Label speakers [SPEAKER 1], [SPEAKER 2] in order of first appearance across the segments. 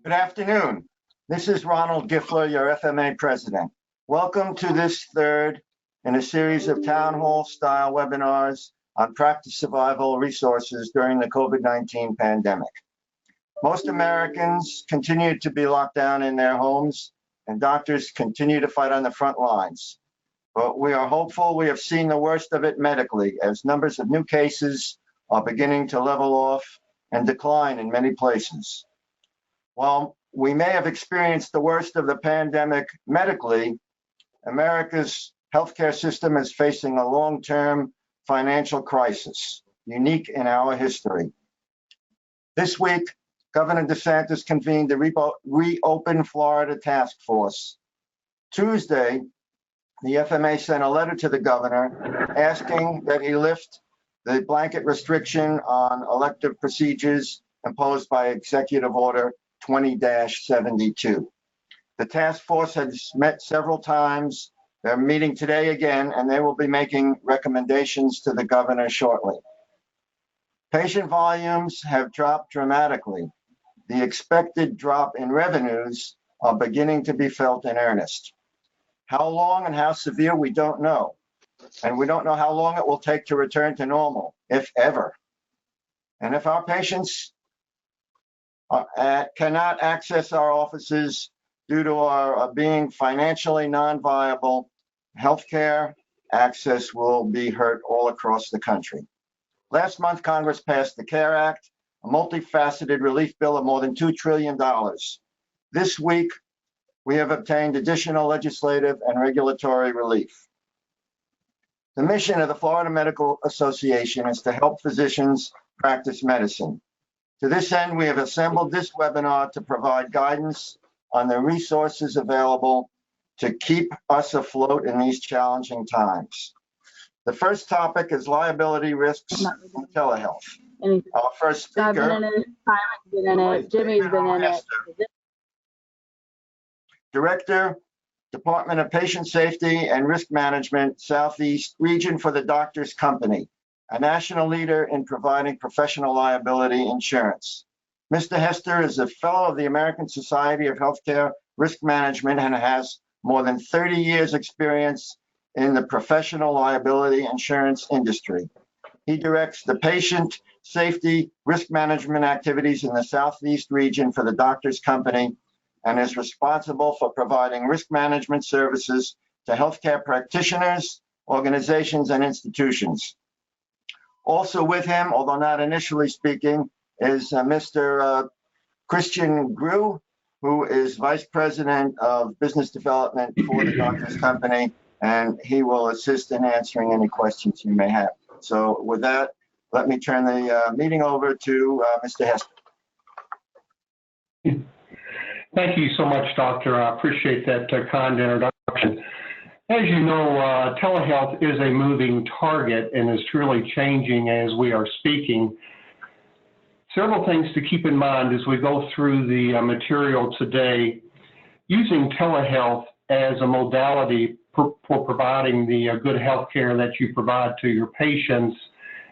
[SPEAKER 1] Good afternoon. This is Ronald Giffler, your FMA president. Welcome to this third in a series of town hall style webinars on practice survival resources during the COVID-19 pandemic. Most Americans continue to be locked down in their homes, and doctors continue to fight on the front lines. But we are hopeful we have seen the worst of it medically, as numbers of new cases are beginning to level off and decline in many places. While we may have experienced the worst of the pandemic medically, America's healthcare system is facing a long-term financial crisis, unique in our history. This week, Governor DeSantis convened the Reopen Florida Task Force. Tuesday, the FMA sent a letter to the governor asking that he lift the blanket restriction on elective procedures imposed by Executive Order 20-72. The task force has met several times. They're meeting today again, and they will be making recommendations to the governor shortly. Patient volumes have dropped dramatically. The expected drop in revenues are beginning to be felt in earnest. How long and how severe, we don't know. And we don't know how long it will take to return to normal, if ever. And if our patients cannot access our offices due to our being financially non-viable, healthcare access will be hurt all across the country. Last month, Congress passed the CARE Act, a multifaceted relief bill of more than $2 trillion. This week, we have obtained additional legislative and regulatory relief. The mission of the Florida Medical Association is to help physicians practice medicine. To this end, we have assembled this webinar to provide guidance on the resources available to keep us afloat in these challenging times. The first topic is liability risks in telehealth. Our first speaker,
[SPEAKER 2] Jimmy's been in it.
[SPEAKER 1] Director, Department of Patient Safety and Risk Management, Southeast Region for the Doctors Company, a national leader in providing professional liability insurance. Mr. Hester is a fellow of the American Society of Healthcare Risk Management and has more than 30 years experience in the professional liability insurance industry. He directs the patient safety risk management activities in the Southeast region for the Doctors Company and is responsible for providing risk management services to healthcare practitioners, organizations, and institutions. Also with him, although not initially speaking, is Mr. Christian Grew, who is Vice President of Business Development for the Doctors Company, and he will assist in answering any questions you may have. So with that, let me turn the meeting over to Mr. Hester.
[SPEAKER 3] Thank you so much, Doctor. I appreciate that kind introduction. As you know, telehealth is a moving target and is truly changing as we are speaking. Several things to keep in mind as we go through the material today. Using telehealth as a modality for providing the good health care that you provide to your patients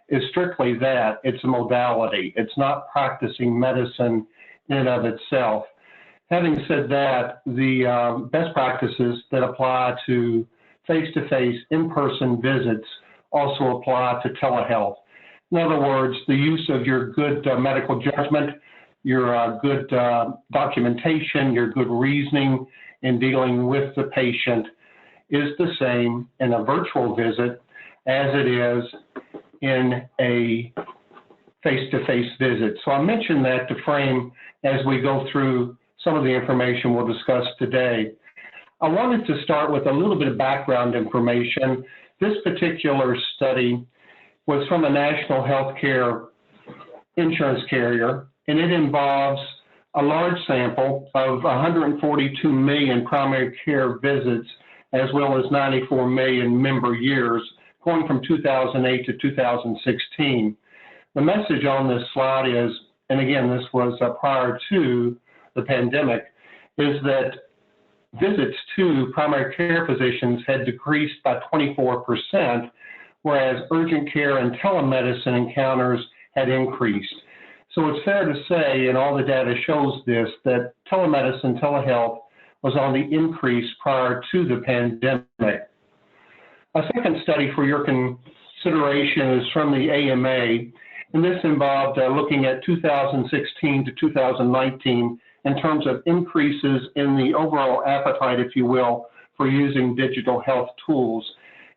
[SPEAKER 3] is strictly that. It's a modality. It's not practicing medicine in and of itself. Having said that, the best practices that apply to face-to-face, in-person visits also apply to telehealth. In other words, the use of your good medical judgment, your good documentation, your good reasoning in dealing with the patient is the same in a virtual visit as it is in a face-to-face visit. So I mentioned that to frame as we go through some of the information we'll discuss today. I wanted to start with a little bit of background information. This particular study was from a national healthcare insurance carrier, and it involves a large sample of 142 million primary care visits, as well as 94 million member years, going from 2008 to 2016. The message on this slide is, and again, this was prior to the pandemic, is that visits to primary care physicians had decreased by 24%, whereas urgent care and telemedicine encounters had increased. So it's fair to say, and all the data shows this, that telemedicine, telehealth was on the increase prior to the pandemic. A second study for your consideration is from the AMA, and this involved looking at 2016 to 2019 in terms of increases in the overall appetite, if you will, for using digital health tools.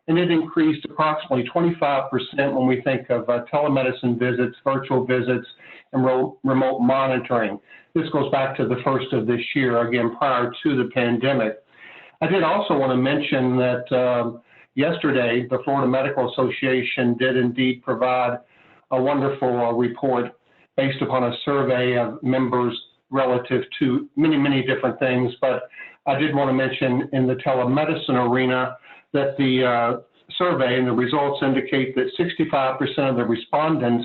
[SPEAKER 3] And it increased approximately 25% when we think of telemedicine visits, virtual visits, and remote monitoring. This goes back to the first of this year, again, prior to the pandemic. I did also want to mention that yesterday, the Florida Medical Association did indeed provide a wonderful report based upon a survey of members relative to many, many different things. But I did want to mention in the telemedicine arena that the survey and the results indicate that 65% of the respondents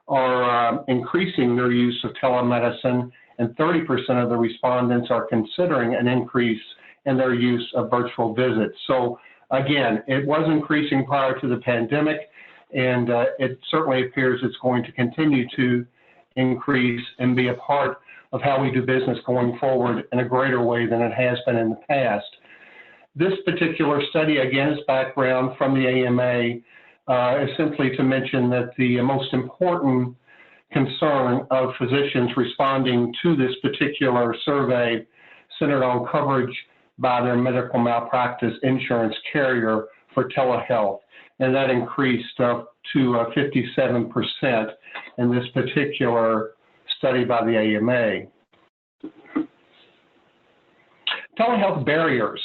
[SPEAKER 3] are increasing their use of telemedicine, and 30% of the respondents are considering an increase in their use of virtual visits. So again, it was increasing prior to the pandemic, and it certainly appears it's going to continue to increase and be a part of how we do business going forward in a greater way than it has been in the past. This particular study, again, is background from the AMA, is simply to mention that the most important concern of physicians responding to this particular survey centered on coverage by their medical malpractice insurance carrier for telehealth, and that increased up to 57% in this particular study by the AMA. Telehealth barriers.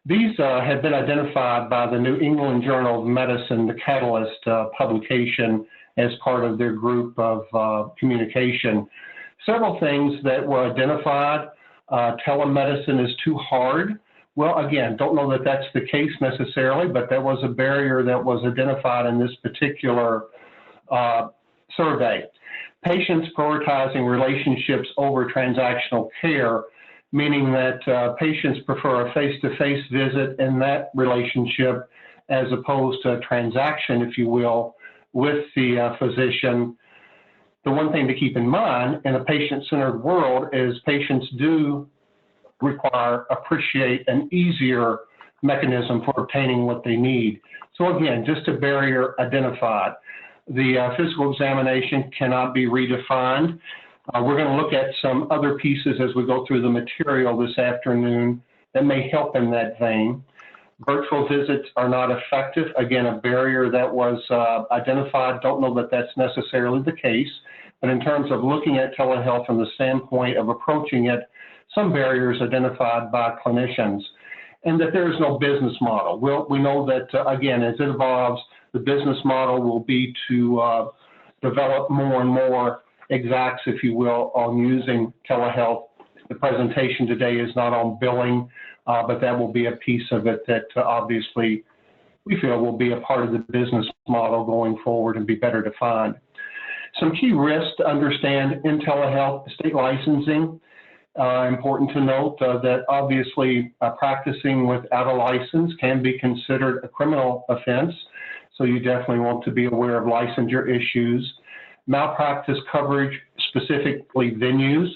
[SPEAKER 3] These have been identified by the New England Journal of Medicine, the Catalyst publication, as part of their group of communication. Several things that were identified. Telemedicine is too hard. Well, again, don't know that that's the case necessarily, but that was a barrier that was identified in this particular survey. Patients prioritizing relationships over transactional care, meaning that patients prefer a face-to-face visit in that relationship as opposed to a transaction, if you will, with the physician. The one thing to keep in mind in a patient-centered world is patients do appreciate an easier mechanism for obtaining what they need. So again, just a barrier identified. The physical examination cannot be redefined. We're going to look at some other pieces as we go through the material this afternoon that may help in that vein. Virtual visits are not effective. Again, a barrier that was identified. Don't know that that's necessarily the case, but in terms of looking at telehealth from the standpoint of approaching it, some barriers identified by clinicians, and that there is no business model. We know that, again, as it evolves, the business model will be to develop more and more exacts, if you will, on using telehealth. The presentation today is not on billing, but that will be a piece of it that obviously we feel will be a part of the business model going forward and be better defined. Some key risks to understand in telehealth: state licensing. Important to note that obviously practicing without a license can be considered a criminal offense, so you definitely want to be aware of licensure issues. Malpractice coverage, specifically venues.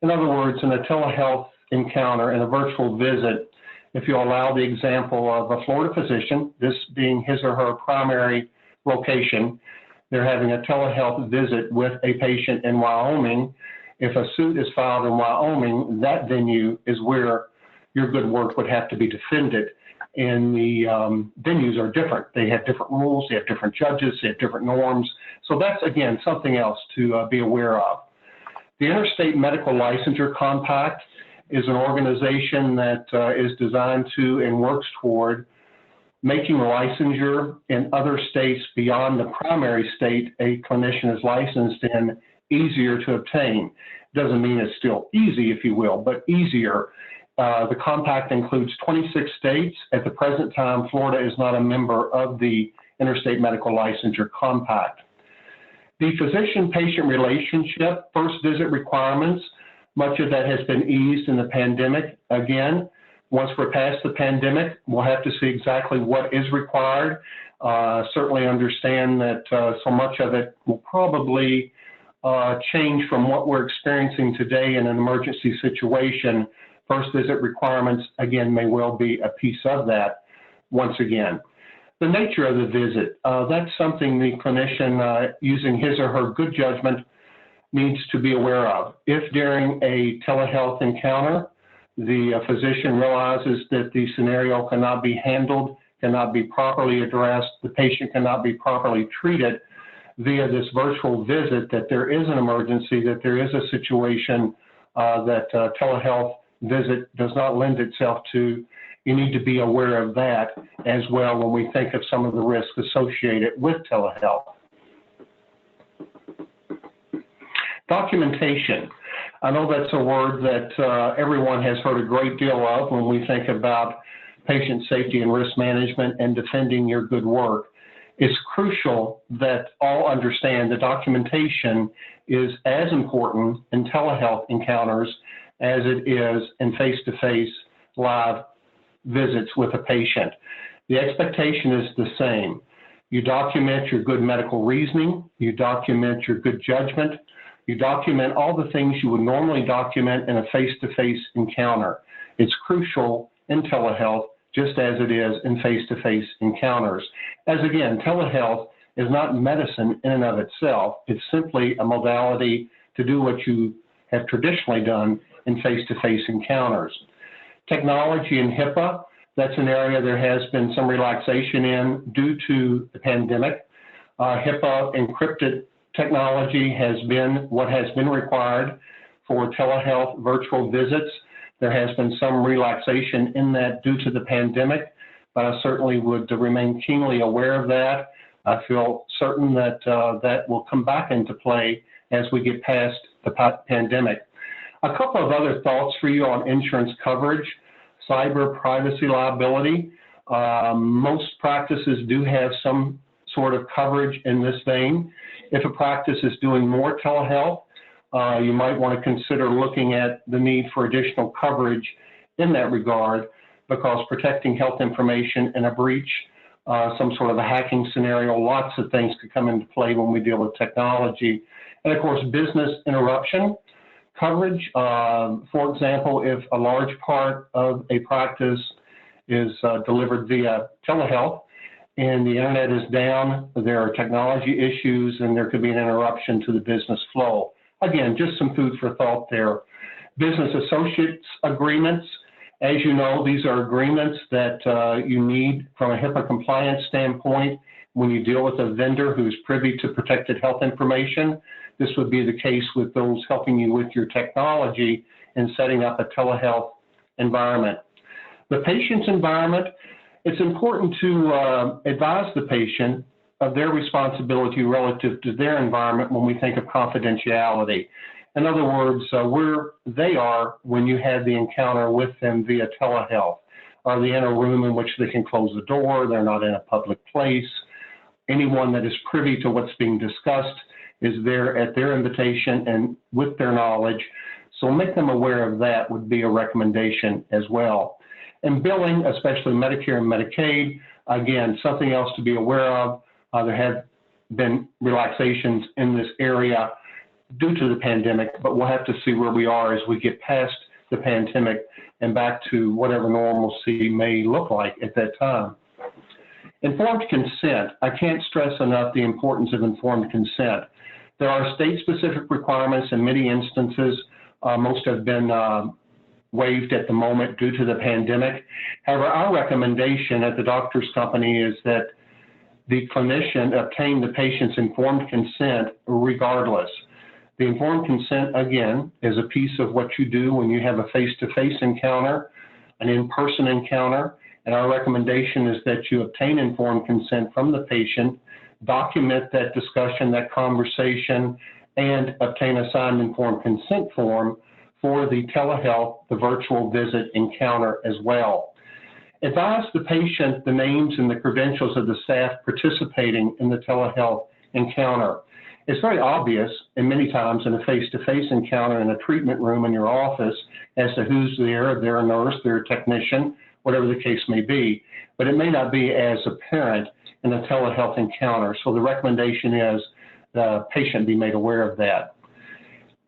[SPEAKER 3] In other words, in a telehealth encounter, in a virtual visit, if you allow the example of a Florida physician, this being his or her primary location, they're having a telehealth visit with a patient in Wyoming. If a suit is filed in Wyoming, that venue is where your good work would have to be defended. And the venues are different. They have different rules, they have different judges, they have different norms. So that's, again, something else to be aware of. The Interstate Medical Licensure Compact is an organization that is designed to and works toward making licensure in other states beyond the primary state a clinician is licensed in easier to obtain. Doesn't mean it's still easy, if you will, but easier. The compact includes 26 states. At the present time, Florida is not a member of the Interstate Medical Licensure Compact. The physician-patient relationship, first visit requirements, much of that has been eased in the pandemic. Again, once we're past the pandemic, we'll have to see exactly what is required. Certainly understand that so much of it will probably change from what we're experiencing today in an emergency situation. First visit requirements, again, may well be a piece of that once again. The nature of the visit, that's something the clinician, using his or her good judgment, needs to be aware of. If during a telehealth encounter, the physician realizes that the scenario cannot be handled, cannot be properly addressed, the patient cannot be properly treated via this virtual visit, that there is an emergency, that there is a situation that telehealth visit does not lend itself to, you need to be aware of that as well when we think of some of the risks associated with telehealth. Documentation. I know that's a word that everyone has heard a great deal of when we think about patient safety and risk management and defending your good work. It's crucial that all understand that documentation is as important in telehealth encounters as it is in face-to-face live visits with a patient. The expectation is the same. You document your good medical reasoning, you document your good judgment, you document all the things you would normally document in a face-to-face encounter. It's crucial in telehealth, just as it is in face-to-face encounters. As again, telehealth is not medicine in and of itself. It's simply a modality to do what you have traditionally done in face-to-face encounters. Technology and HIPAA, that's an area there has been some relaxation in due to the pandemic. HIPAA encrypted technology has been what has been required for telehealth virtual visits. There has been some relaxation in that due to the pandemic, but I certainly would remain keenly aware of that. I feel certain that that will come back into play as we get past the pandemic. A couple of other thoughts for you on insurance coverage, cyber privacy liability. Most practices do have some sort of coverage in this vein. If a practice is doing more telehealth, you might want to consider looking at the need for additional coverage in that regard, because protecting health information in a breach, some sort of a hacking scenario, lots of things could come into play when we deal with technology. And of course, business interruption coverage. For example, if a large part of a practice is delivered via telehealth and the internet is down, there are technology issues and there could be an interruption to the business flow. Again, just some food for thought there. Business associates agreements. As you know, these are agreements that you need from a HIPAA compliance standpoint when you deal with a vendor who's privy to protected health information. This would be the case with those helping you with your technology and setting up a telehealth environment. The patient's environment, it's important to advise the patient of their responsibility relative to their environment when we think of confidentiality. In other words, where they are when you have the encounter with them via telehealth. Are they in a room in which they can close the door? They're not in a public place. Anyone that is privy to what's being discussed is there at their invitation and with their knowledge. So make them aware of that would be a recommendation as well. And billing, especially Medicare and Medicaid, again, something else to be aware of. There have been relaxations in this area due to the pandemic, but we'll have to see where we are as we get past the pandemic and back to whatever normalcy may look like at that time. Informed consent. I can't stress enough the importance of informed consent. There are state-specific requirements in many instances. Most have been waived at the moment due to the pandemic. However, our recommendation at the doctor's company is that the clinician obtain the patient's informed consent regardless. The informed consent, again, is a piece of what you do when you have a face-to-face encounter, an in-person encounter, and our recommendation is that you obtain informed consent from the patient, document that discussion, that conversation, and obtain a signed informed consent form for the telehealth, the virtual visit encounter as well. Advise the patient the names and the credentials of the staff participating in the telehealth encounter. It's very obvious, and many times in a face-to-face encounter in a treatment room in your office, as to who's there, if they're a nurse, they're a technician, whatever the case may be, but it may not be as apparent in a telehealth encounter. So the recommendation is the patient be made aware of that.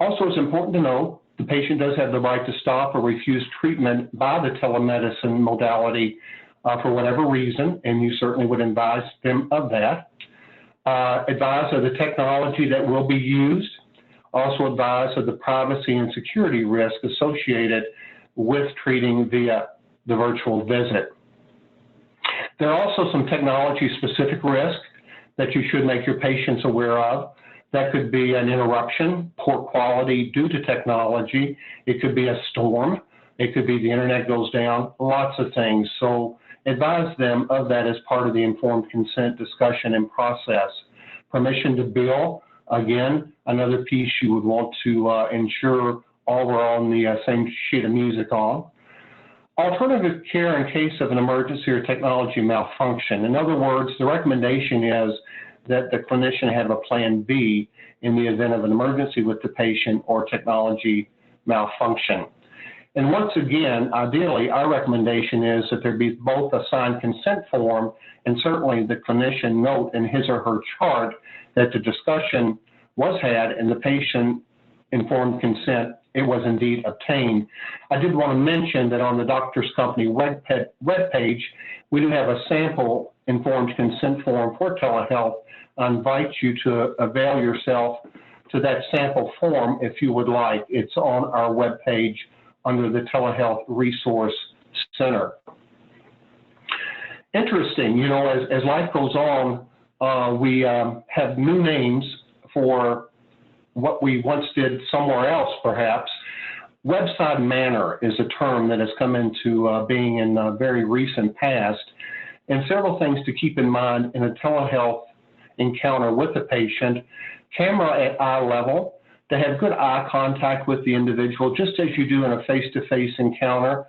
[SPEAKER 3] Also, it's important to know the patient does have the right to stop or refuse treatment by the telemedicine modality for whatever reason, and you certainly would advise them of that. Advise of the technology that will be used. Also advise of the privacy and security risk associated with treating via the virtual visit. There are also some technology-specific risks that you should make your patients aware of. That could be an interruption, poor quality due to technology. It could be a storm. It could be the internet goes down, lots of things. So advise them of that as part of the informed consent discussion and process. Permission to bill, again, another piece you would want to ensure all were on the same sheet of music on. Alternative care in case of an emergency or technology malfunction. In other words, the recommendation is that the clinician have a plan B in the event of an emergency with the patient or technology malfunction. And once again, ideally, our recommendation is that there be both a signed consent form and certainly the clinician note in his or her chart that the discussion was had and the patient informed consent, it was indeed obtained. I did want to mention that on the Doctors Company webpage, we do have a sample informed consent form for telehealth. I invite you to avail yourself to that sample form if you would like. It's on our webpage under the Telehealth Resource Center. Interesting, you know, as life goes on, we have new names for what we once did somewhere else, perhaps. Website manner is a term that has come into being in the very recent past, and several things to keep in mind in a telehealth encounter with the patient. Camera at eye level, to have good eye contact with the individual, just as you do in a face-to-face encounter.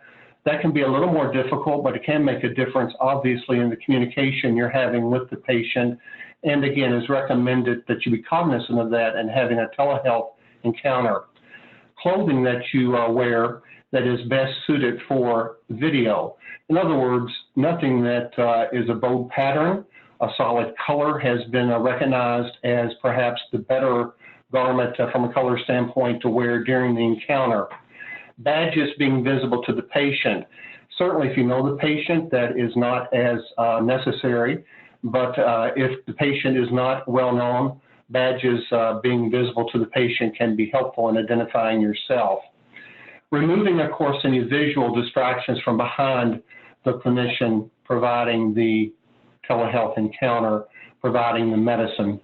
[SPEAKER 3] That can be a little more difficult, but it can make a difference, obviously, in the communication you're having with the patient. And again, it's recommended that you be cognizant of that and having a telehealth encounter. Clothing that you wear that is best suited for video. In other words, nothing that is a bold pattern. A solid color has been recognized as perhaps the better garment from a color standpoint to wear during the encounter. Badges being visible to the patient. Certainly, if you know the patient, that is not as necessary. But if the patient is not well known, badges being visible to the patient can be helpful in identifying yourself. Removing, of course, any visual distractions from behind the clinician providing the telehealth encounter, providing the medicine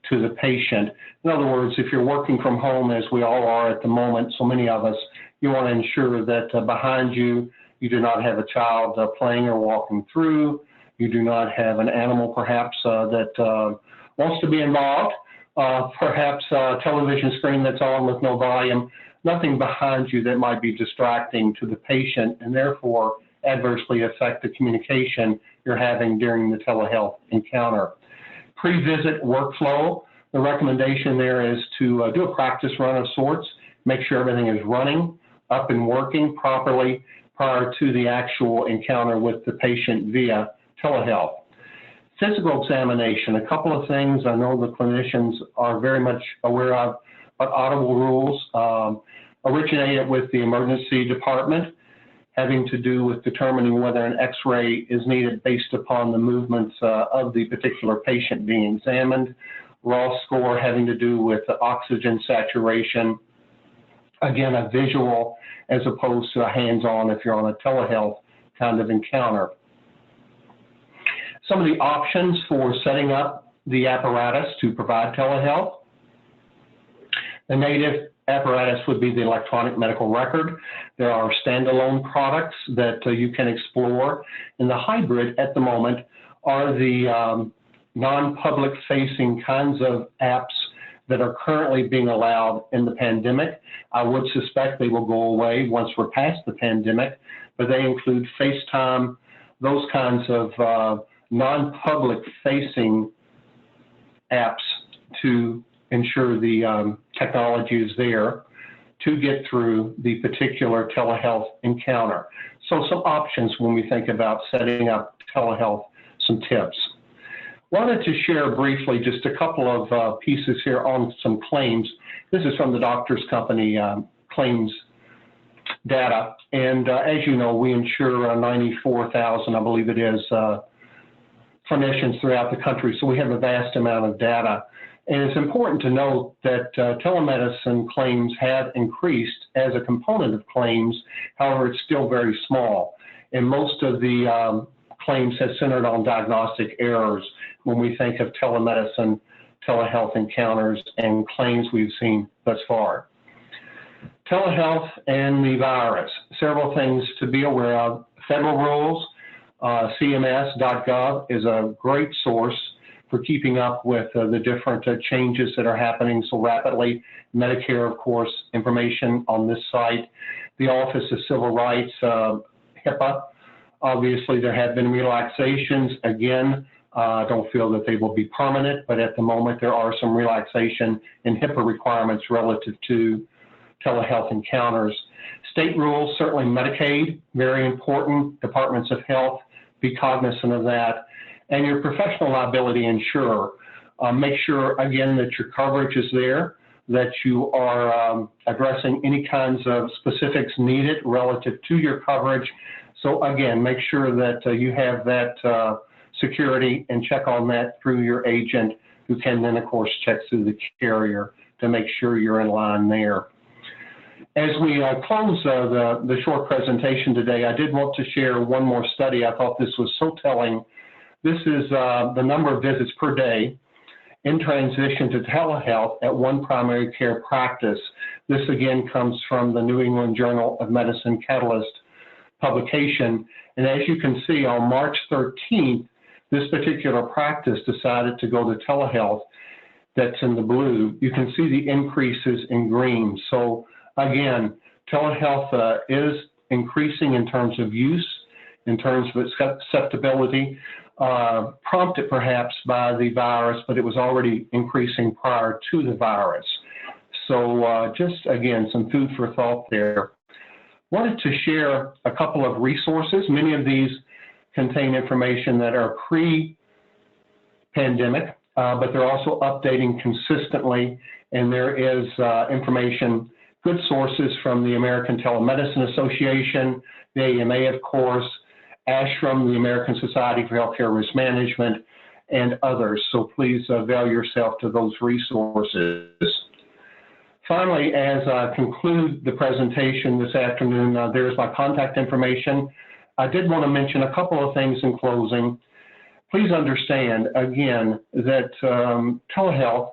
[SPEAKER 3] to the patient. In other words, if you're working from home, as we all are at the moment, so many of us, you want to ensure that behind you, you do not have a child playing or walking through. You do not have an animal, perhaps, that wants to be involved. Perhaps a television screen that's on with no volume. Nothing behind you that might be distracting to the patient and therefore adversely affect the communication you're having during the telehealth encounter. Pre-visit workflow, the recommendation there is to do a practice run of sorts, make sure everything is running, up and working properly prior to the actual encounter with the patient via telehealth. Physical examination, a couple of things I know the clinicians are very much aware of, but audible rules originated with the emergency department, having to do with determining whether an x-ray is needed based upon the movements of the particular patient being examined. Raw score having to do with the oxygen saturation. Again, a visual as opposed to a hands-on if you're on a telehealth kind of encounter. Some of the options for setting up the apparatus to provide telehealth. The native apparatus would be the electronic medical record. There are standalone products that you can explore. And the hybrid at the moment are the non-public facing kinds of apps that are currently being allowed in the pandemic. I would suspect they will go away once we're past the pandemic, but they include FaceTime, those kinds of non-public facing apps to ensure the technology is there to get through the particular telehealth encounter. So some options when we think about setting up telehealth, some tips. Wanted to share briefly just a couple of pieces here on some claims. This is from the Doctors Company claims data. And as you know, we insure 94,000, I believe it is, clinicians throughout the country. So we have a vast amount of data. And it's important to note that telemedicine claims have increased as a component of claims. However, it's still very small. And most of the claims have centered on diagnostic errors when we think of telemedicine, telehealth encounters, and claims we've seen thus far. Telehealth and the virus, several things to be aware of. Federal rules, CMSgov is a great source for keeping up with the different changes that are happening so rapidly. Medicare, of course, information on this site. The Office of Civil Rights, HIPAA. Obviously, there have been relaxations. Again, I don't feel that they will be permanent, but at the moment there are some relaxation in HIPAA requirements relative to telehealth encounters. State rules, certainly Medicaid, very important. Departments of Health, be cognizant of that. And your professional liability insurer, make sure, again, that your coverage is there, that you are addressing any kinds of specifics needed relative to your coverage. So again, make sure that you have that security and check on that through your agent, who can then, of course, check through the carrier to make sure you're in line there. As we close the short presentation today, I did want to share one more study. I thought this was so telling. This is the number of visits per day in transition to telehealth at one primary care practice. This again comes from the New England Journal of Medicine Catalyst publication. And as you can see, on March 13th, this particular practice decided to go to telehealth. That's in the blue. You can see the increases in green. So again, telehealth is increasing in terms of use, in terms of its acceptability, prompted perhaps by the virus, but it was already increasing prior to the virus. So just again, some food for thought there. Wanted to share a couple of resources. Many of these contain information that are pre-pandemic, but they're also updating consistently. And there is information, good sources from the American Telemedicine Association, the AMA, of course, FASHRM, the American Society for Healthcare Risk Management, and others. So please avail yourself to those resources. Finally, as I conclude the presentation this afternoon, there's my contact information. I did want to mention a couple of things in closing. Please understand, again, that telehealth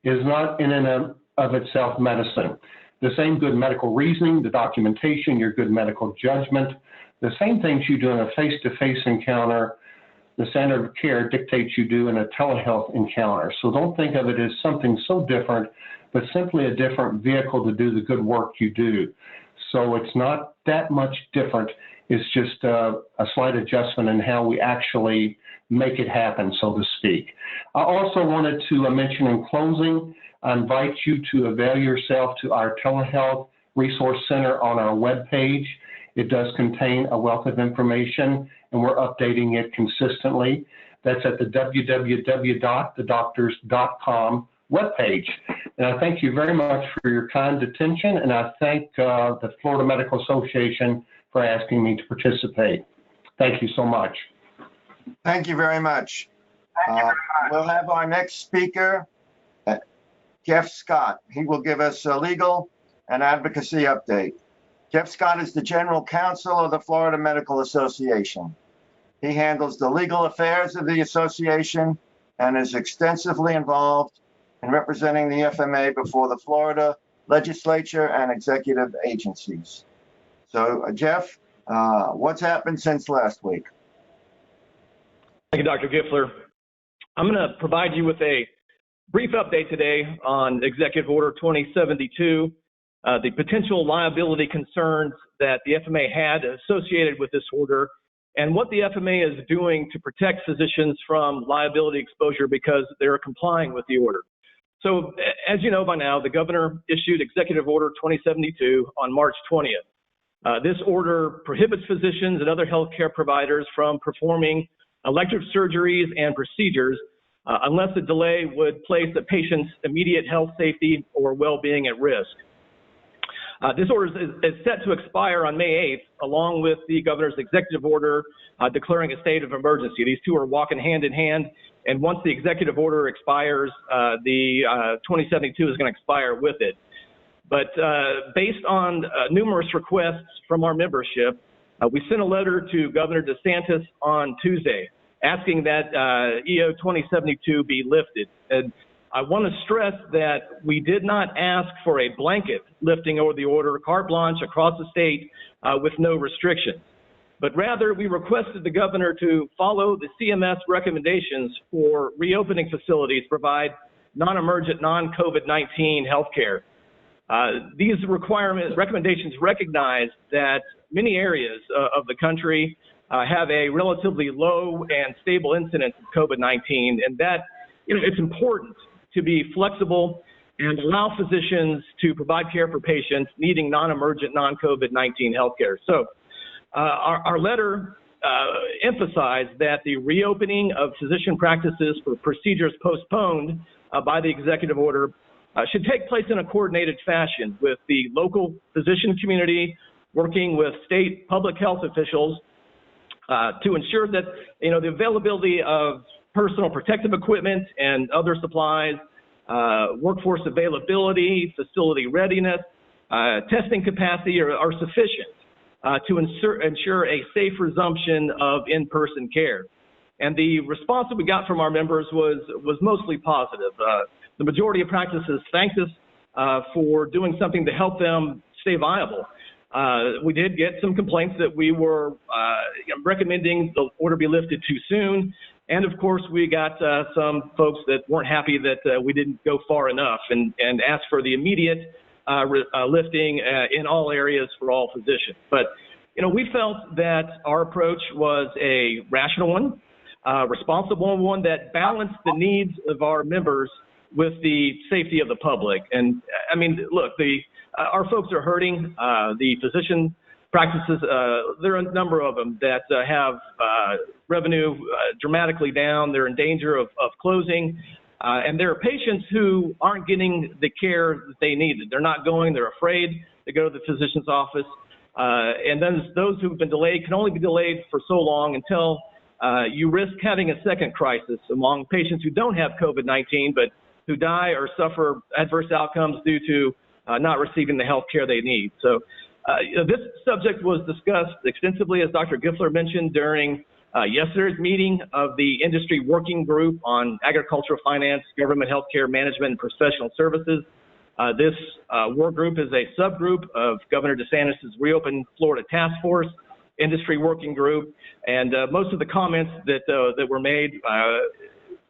[SPEAKER 3] is not in and of itself medicine. The same good medical reasoning, the documentation, your good medical judgment, the same things you do in a face-to-face encounter, the standard of care dictates you do in a telehealth encounter. So don't think of it as something so different, but simply a different vehicle to do the good work you do. So it's not that much different. It's just a slight adjustment in how we actually make it happen, so to speak. I also wanted to mention in closing, I invite you to avail yourself to our Telehealth Resource Center on our webpage. It does contain a wealth of information, and we're updating it consistently. That's at the www.thedoctors.com webpage. And I thank you very much for your kind attention, and I thank the Florida Medical Association for asking me to participate. Thank you so much.
[SPEAKER 1] Thank you very much. We'll have our next speaker, Jeff Scott. He will give us a legal and advocacy update. Jeff Scott is the General Counsel of the Florida Medical Association. He handles the legal affairs of the association and is extensively involved in representing the FMA before the Florida legislature and executive agencies. So, Jeff, what's happened since last week?
[SPEAKER 4] Thank you, Dr. Giffler. I'm going to provide you with a brief update today on Executive Order 2072, the potential liability concerns that the FMA had associated with this order, and what the FMA is doing to protect physicians from liability exposure because they're complying with the order. So, as you know by now, the governor issued Executive Order 2072 on March 20th. This order prohibits physicians and other healthcare providers from performing elective surgeries and procedures unless the delay would place a patient's immediate health, safety, or well-being at risk. This order is set to expire on May 8th, along with the governor's executive order declaring a state of emergency. These two are walking hand in hand, and once the executive order expires, the 2072 is going to expire with it. But based on numerous requests from our membership, we sent a letter to Governor DeSantis on Tuesday asking that EO 2072 be lifted. And I want to stress that we did not ask for a blanket lifting of the order, carte blanche across the state with no restrictions, but rather we requested the governor to follow the CMS recommendations for reopening facilities to provide non-emergent, non-COVID-19 health care. These recommendations recognize that many areas of the country have a relatively low and stable incidence of COVID-19, and that it's important to be flexible and allow physicians to provide care for patients needing non-emergent, non-COVID-19 health care. So our letter emphasized that the reopening of physician practices for procedures postponed by the executive order should take place in a coordinated fashion with the local physician community, working with state public health officials to ensure that the availability of personal protective equipment and other supplies, workforce availability, facility readiness, testing capacity are sufficient to ensure a safe resumption of in-person care. And the response that we got from our members was mostly positive. The majority of practices thanked us for doing something to help them stay viable. We did get some complaints that we were recommending the order be lifted too soon. And of course, we got some folks that weren't happy that we didn't go far enough and asked for the immediate lifting in all areas for all physicians. But, we felt that our approach was a rational one, responsible one that balanced the needs of our members with the safety of the public. And I mean, look, our folks are hurting. The physician practices, there are a number of them that have revenue dramatically down. They're in danger of closing. And there are patients who aren't getting the care that they need. They're not going, they're afraid to go to the physician's office. And then those who've been delayed can only be delayed for so long until you risk having a second crisis among patients who don't have COVID-19, but who die or suffer adverse outcomes due to not receiving the health care they need. So this subject was discussed extensively, as Dr. Gifford mentioned, during yesterday's meeting of the Industry Working Group on Agricultural Finance, Government Healthcare Management, and Professional Services. This work group is a subgroup of Governor DeSantis' Reopen Florida Task Force, Industry Working Group, and most of the comments that were made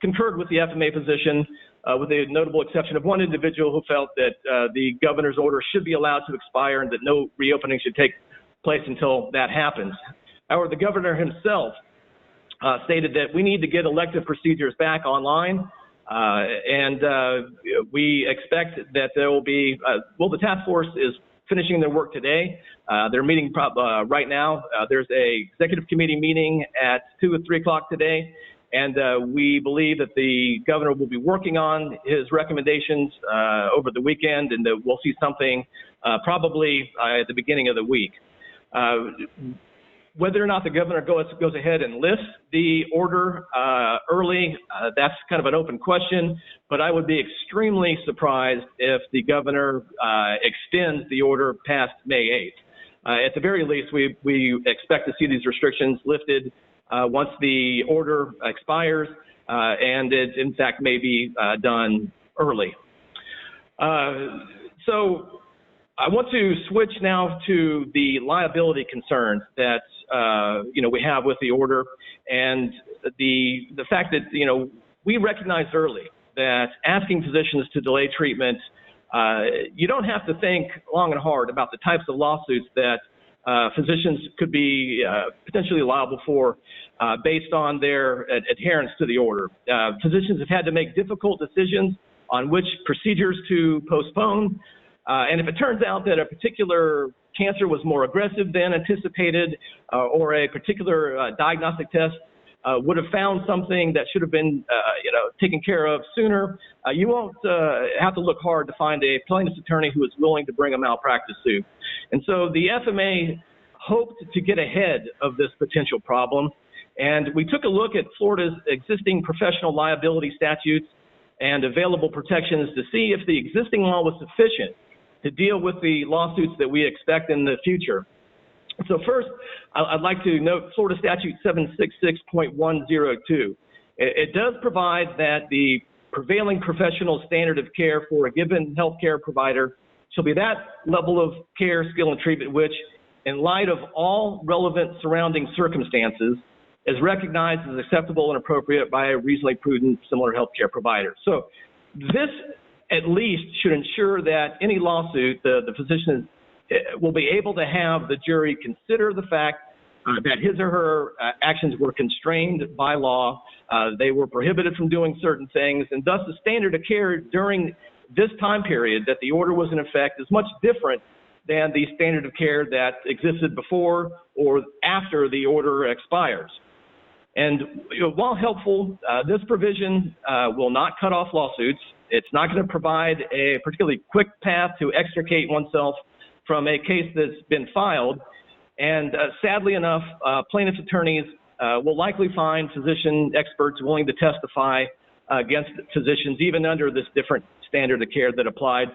[SPEAKER 4] concurred with the FMA position, with the notable exception of one individual who felt that the governor's order should be allowed to expire and that no reopening should take place until that happens. However, the governor himself stated that we need to get elective procedures back online, and we expect that there will be, the task force is finishing their work today. They're meeting right now. There's a executive committee meeting at 2 or 3 o'clock today. And we believe that the governor will be working on his recommendations over the weekend, and that we'll see something probably at the beginning of the week. Whether or not the governor goes ahead and lifts the order early, that's kind of an open question, but I would be extremely surprised if the governor extends the order past May 8th. At the very least, we expect to see these restrictions lifted once the order expires, and it, in fact, may be done early. So I want to switch now to the liability concerns that we have with the order, and the fact that we recognized early that asking physicians to delay treatment, you don't have to think long and hard about the types of lawsuits that physicians could be potentially liable for based on their adherence to the order. Physicians have had to make difficult decisions on which procedures to postpone. And if it turns out that a particular cancer was more aggressive than anticipated, or a particular diagnostic test would have found something that should have been, taken care of sooner, you won't have to look hard to find a plaintiff's attorney who is willing to bring a malpractice suit. And so the FMA hoped to get ahead of this potential problem, and we took a look at Florida's existing professional liability statutes and available protections to see if the existing law was sufficient to deal with the lawsuits that we expect in the future. So first, I'd like to note Florida Statute 766.102. It does provide that the prevailing professional standard of care for a given healthcare provider shall be that level of care, skill, and treatment which, in light of all relevant surrounding circumstances, is recognized as acceptable and appropriate by a reasonably prudent similar healthcare provider. So this at least should ensure that any lawsuit, the physician will be able to have the jury consider the fact that his or her actions were constrained by law, they were prohibited from doing certain things, and thus the standard of care during this time period that the order was in effect is much different than the standard of care that existed before or after the order expires. And while helpful, this provision will not cut off lawsuits. It's not going to provide a particularly quick path to extricate oneself from a case that's been filed. And sadly enough, plaintiff's attorneys will likely find physician experts willing to testify against physicians, even under this different standard of care that applied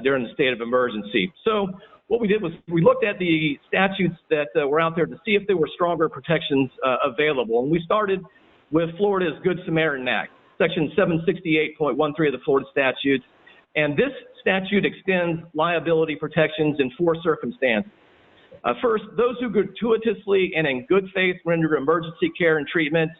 [SPEAKER 4] during the state of emergency. So what we did was we looked at the statutes that were out there to see if there were stronger protections available. And we started with Florida's Good Samaritan Act, Section 768.13 of the Florida statutes. And this statute extends liability protections in 4 circumstances. First, those who gratuitously and in good faith render emergency care and treatment,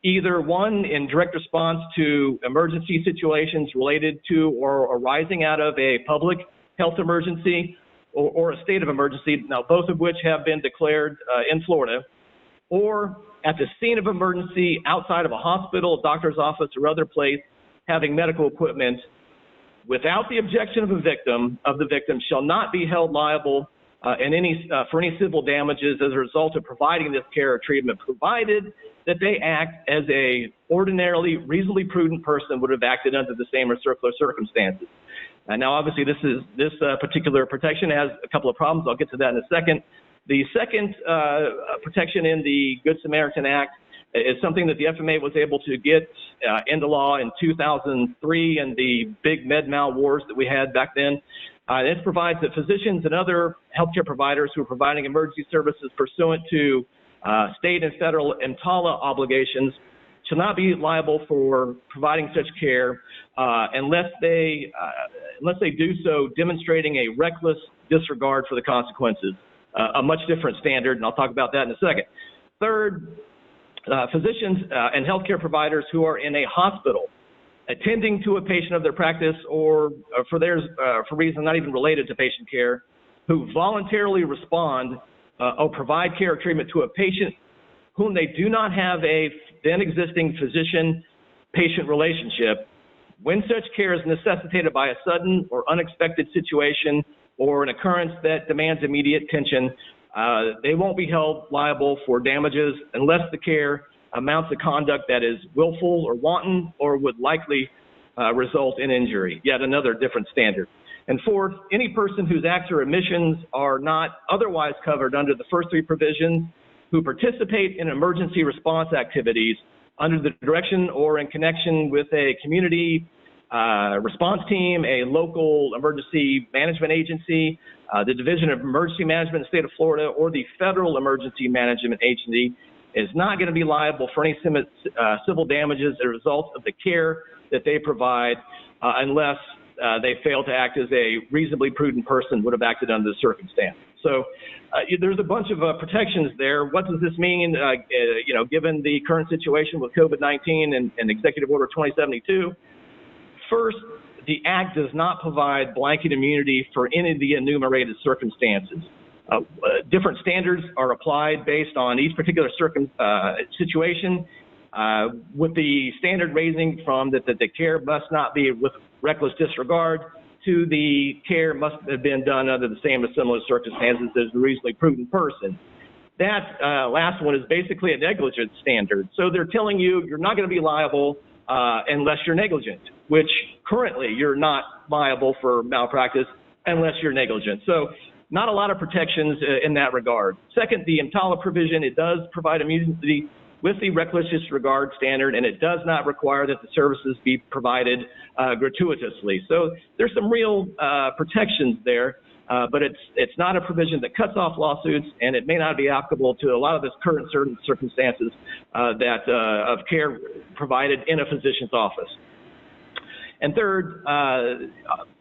[SPEAKER 4] either one, in direct response to emergency situations related to or arising out of a public health emergency or a state of emergency, now both of which have been declared in Florida, or at the scene of emergency outside of a hospital, a doctor's office, or other place having medical equipment, without the objection of the victim shall not be held liable for any civil damages as a result of providing this care or treatment, provided that they act as a ordinarily reasonably prudent person would have acted under the same or similar circumstances. Now, obviously, this particular protection has a couple of problems. I'll get to that in a second. The second protection in the Good Samaritan Act is something that the FMA was able to get into law in 2003 and the big med-mal wars that we had back then. This provides that physicians and other healthcare providers who are providing emergency services pursuant to state and federal EMTALA obligations shall not be liable for providing such care unless they do so demonstrating a reckless disregard for the consequences. A much different standard, and I'll talk about that in a second. Third, physicians and healthcare providers who are in a hospital attending to a patient of their practice or for reasons not even related to patient care, who voluntarily respond or provide care or treatment to a patient whom they do not have a then existing physician-patient relationship, when such care is necessitated by a sudden or unexpected situation or an occurrence that demands immediate attention, they won't be held liable for damages unless the care amounts to conduct that is willful or wanton or would likely result in injury. Yet another different standard. And fourth, any person whose acts or omissions are not otherwise covered under the first 3 provisions who participate in emergency response activities under the direction or in connection with a community response team, a local emergency management agency, the Division of Emergency Management in the state of Florida, or the Federal Emergency Management Agency, is not going to be liable for any civil damages as a result of the care that they provide unless they fail to act as a reasonably prudent person would have acted under the circumstance. So there's a bunch of protections there. What does this mean, given the current situation with COVID-19 and Executive Order 2072? First, the Act does not provide blanket immunity for any of the enumerated circumstances. Different standards are applied based on each particular situation, with the standard raising from that the care must not be with reckless disregard to the care must have been done under the same or similar circumstances as a reasonably prudent person. that last one is basically a negligence standard. So they're telling you you're not going to be liable unless you're negligent, which currently you're not liable for malpractice unless you're negligent. So not a lot of protections in that regard. Second, the EMTALA provision, it does provide immunity with the reckless disregard standard, and it does not require that the services be provided gratuitously. So there's some real protections there, but it's not a provision that cuts off lawsuits, and it may not be applicable to a lot of this current circumstances of care provided in a physician's office. And third,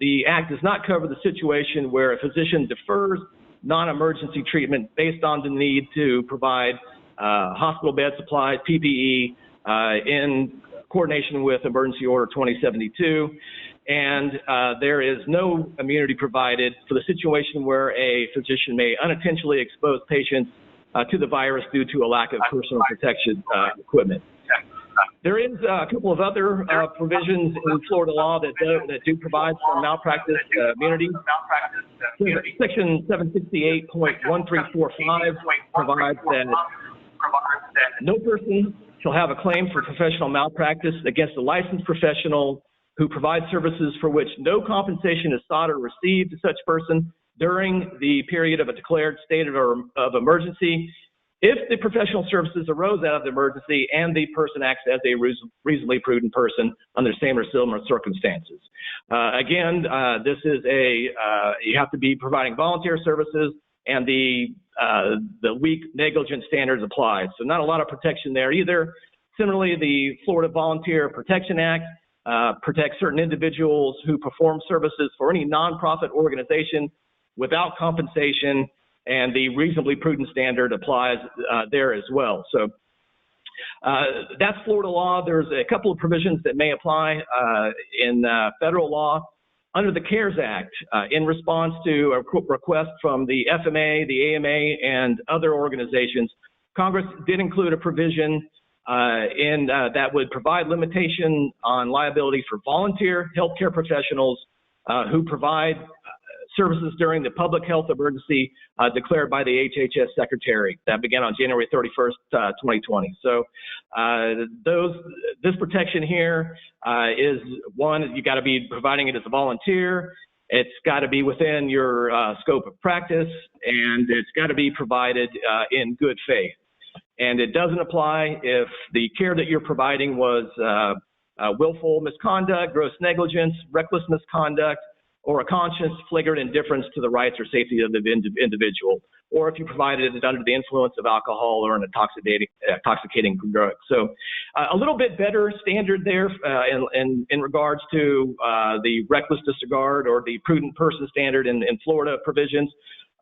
[SPEAKER 4] the Act does not cover the situation where a physician defers non-emergency treatment based on the need to provide hospital bed supplies, PPE, in coordination with Emergency Order 2072. And there is no immunity provided for the situation where a physician may unintentionally expose patients to the virus due to a lack of personal protection equipment. There is a couple of other provisions in Florida law that do provide some malpractice immunity. Section 768.1345 provides that no person shall have a claim for professional malpractice against a licensed professional who provides services for which no compensation is sought or received to such person during the period of a declared state of emergency, if the professional services arose out of the emergency and the person acts as a reasonably prudent person under same or similar circumstances. Again, this is you have to be providing volunteer services, and the weak negligence standards apply. So not a lot of protection there either. Similarly, the Florida Volunteer Protection Act protects certain individuals who perform services for any nonprofit organization without compensation, and the reasonably prudent standard applies there as well. So that's Florida law. There's a couple of provisions that may apply in federal law. Under the CARES Act, in response to a request from the FMA, the AMA, and other organizations, Congress did include a provision that would provide limitation on liability for volunteer healthcare professionals who provide services during the public health emergency declared by the HHS Secretary. That began on January 31st, 2020. So this protection here is one, you got to be providing it as a volunteer. It's got to be within your scope of practice, and it's got to be provided in good faith. And it doesn't apply if the care that you're providing was willful misconduct, gross negligence, reckless misconduct, or a conscious, flagrant indifference to the rights or safety of the individual, or if you provided it under the influence of alcohol or an intoxicating drug. So a little bit better standard there in regards to the reckless disregard or the prudent person standard in Florida provisions.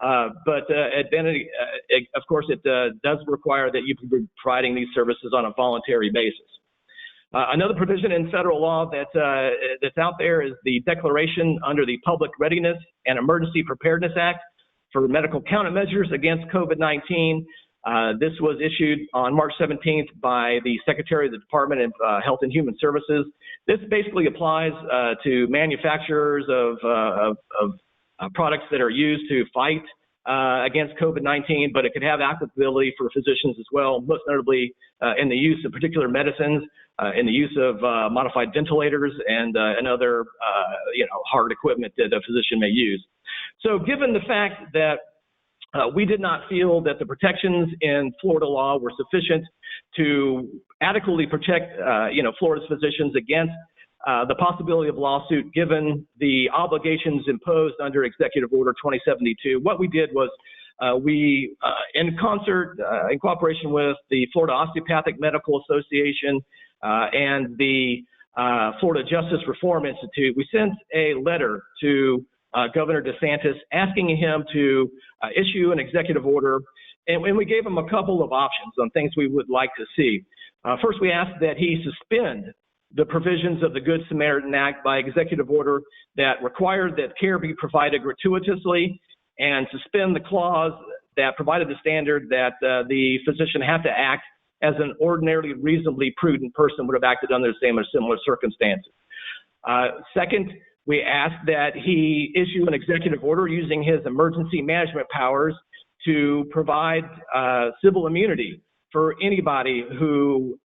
[SPEAKER 4] But of course, it does require that you be providing these services on a voluntary basis. Another provision in federal law that's out there is the declaration under the Public Readiness and Emergency Preparedness Act for medical countermeasures against COVID-19. This was issued on March 17th by the Secretary of the Department of Health and Human Services. This basically applies to manufacturers of products that are used to fight against COVID-19, but it could have applicability for physicians as well, most notably in the use of particular medicines, in the use of modified ventilators and other hard equipment that a physician may use. So given the fact that we did not feel that the protections in Florida law were sufficient to adequately protect Florida's physicians against the possibility of lawsuit given the obligations imposed under Executive Order 2072, what we did was we, in concert, in cooperation with the Florida Osteopathic Medical Association and the Florida Justice Reform Institute, we sent a letter to Governor DeSantis asking him to issue an executive order, and we gave him a couple of options on things we would like to see. First, we asked that he suspend the provisions of the Good Samaritan Act by executive order that required that care be provided gratuitously, and suspend the clause that provided the standard that the physician had to act as an ordinarily reasonably prudent person would have acted under the same or similar circumstances. Second, we asked that he issue an executive order using his emergency management powers to provide civil immunity for anybody who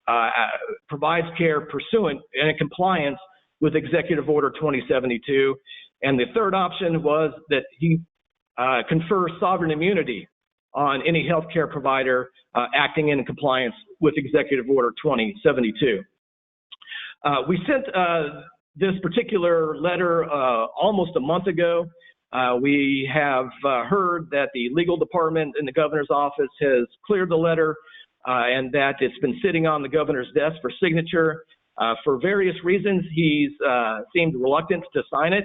[SPEAKER 4] provides care pursuant and in compliance with Executive Order 2072. And the third option was that he confers sovereign immunity on any healthcare provider acting in compliance with Executive Order 2072. We sent this particular letter almost a month ago. We have heard that the legal department in the governor's office has cleared the letter and that it's been sitting on the governor's desk for signature. For various reasons, he's seemed reluctant to sign it.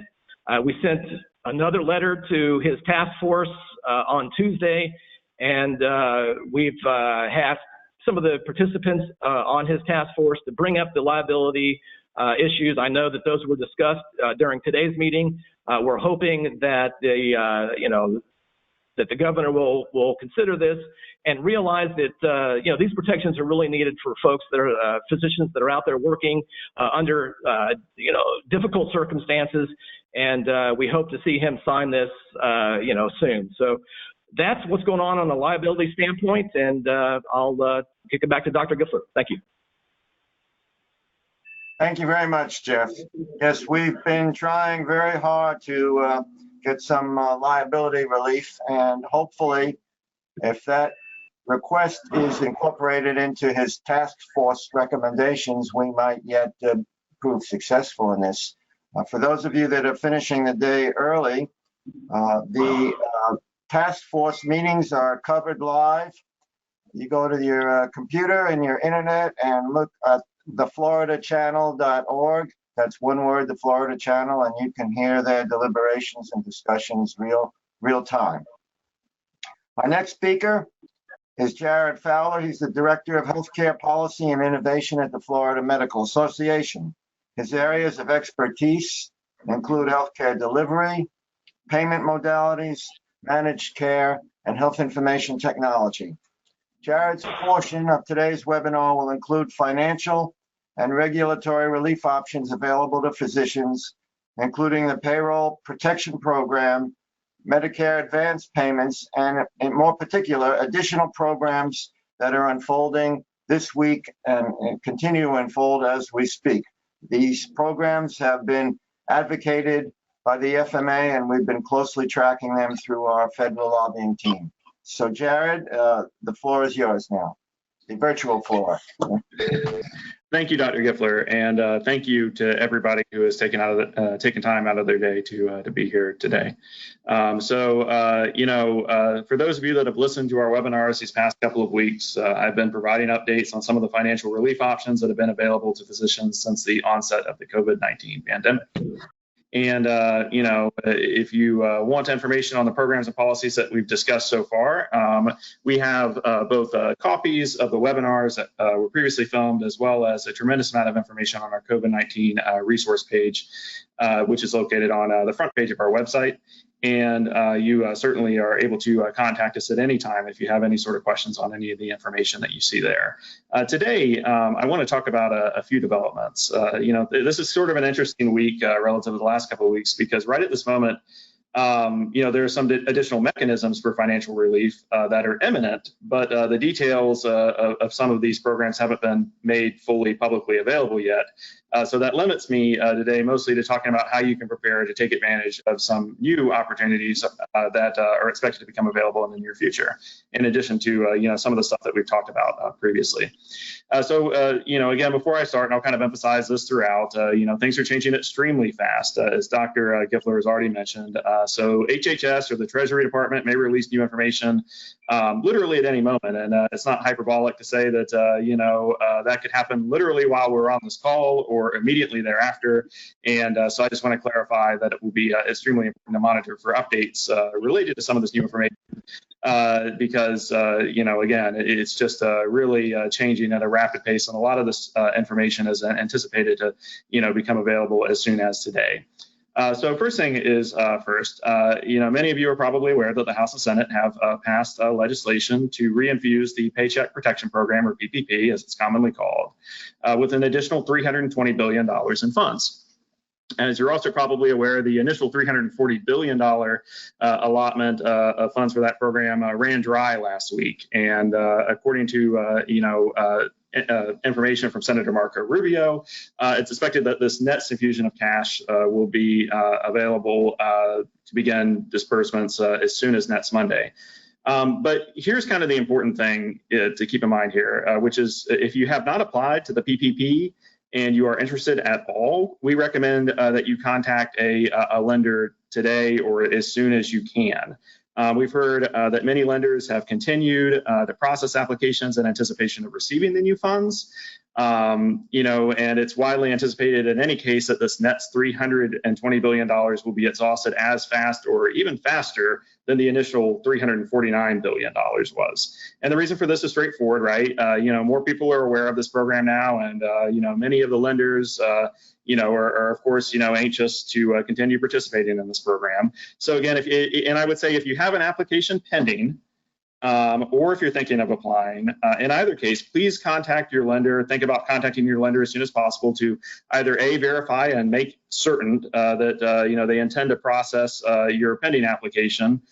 [SPEAKER 4] We sent another letter to his task force on Tuesday, and we've asked some of the participants on his task force to bring up the liability issues. I know that those were discussed during today's meeting. We're hoping that that the governor will consider this and realize that these protections are really needed for folks that are physicians that are out there working under difficult circumstances, and we hope to see him sign this soon. So that's what's going on a liability standpoint, and I'll kick it back to Dr. Gifford. Thank you.
[SPEAKER 1] Thank you very much, Jeff. Yes, we've been trying very hard to get some liability relief, and hopefully, if that request is incorporated into his task force recommendations, we might yet prove successful in this. For those of you that are finishing the day early, the task force meetings are covered live. You go to your computer and your internet and look at thefloridachannel.org. That's one word, the Florida Channel, and you can hear their deliberations and discussions real time. Our next speaker is Jarrod Fowler. He's the Director of Healthcare Policy and Innovation at the Florida Medical Association. His areas of expertise include healthcare delivery, payment modalities, managed care, and health information technology. Jarrod's portion of today's webinar will include financial and regulatory relief options available to physicians, including the Payroll Protection Program, Medicare advance payments, and in more particular, additional programs that are unfolding this week and continue to unfold as we speak. These programs have been advocated by the FMA, and we've been closely tracking them through our federal lobbying team. So Jarrod, the floor is yours now, the virtual floor.
[SPEAKER 5] Thank you, Dr. Giffler, and thank you to everybody who has taken time out of their day to be here today. For those of you that have listened to our webinars these past couple of weeks, I've been providing updates on some of the financial relief options that have been available to physicians since the onset of the COVID-19 pandemic. And, if you want information on the programs and policies that we've discussed so far, we have both copies of the webinars that were previously filmed, as well as a tremendous amount of information on our COVID-19 resource page, which is located on the front page of our website. And you certainly are able to contact us at any time if you have any sort of questions on any of the information that you see there. Today, I want to talk about a few developments. This is sort of an interesting week relative to the last couple of weeks, because right at this moment, there are some additional mechanisms for financial relief that are imminent, but the details of some of these programs haven't been made fully publicly available yet. So that limits me today mostly to talking about how you can prepare to take advantage of some new opportunities that are expected to become available in the near future, in addition to some of the stuff that we've talked about previously. Again, before I start, and I'll kind of emphasize this throughout, things are changing extremely fast, as Dr. Giffler has already mentioned. So HHS or the Treasury Department may release new information literally at any moment, and it's not hyperbolic to say that that could happen literally while we're on this call or immediately thereafter. And so I just want to clarify that it will be extremely important to monitor for updates related to some of this new information, because again, it's just really changing at a rapid pace, and a lot of this information is anticipated to become available as soon as today. So first thing is many of you are probably aware that the House and Senate have passed legislation to reinfuse the Paycheck Protection Program, or PPP, as it's commonly called, with an additional $320 billion in funds. As you're also probably aware, the initial $340 billion allotment of funds for that program ran dry last week. And according to, information from Senator Marco Rubio, it's expected that this net infusion of cash will be available to begin disbursements as soon as next Monday. But here's kind of the important thing to keep in mind here, which is if you have not applied to the PPP and you are interested at all, we recommend that you contact a lender today or as soon as you can. We've heard that many lenders have continued to process applications in anticipation of receiving the new funds. And it's widely anticipated in any case that this next $320 billion will be exhausted as fast or even faster than the initial $349 billion was. And the reason for this is straightforward, right? More people are aware of this program now, and many of the lenders, are of course, anxious to continue participating in this program. So again, I would say if you have an application pending, or if you're thinking of applying, in either case, please contact your lender. Think about contacting your lender as soon as possible to either verify and make certain that they intend to process your pending application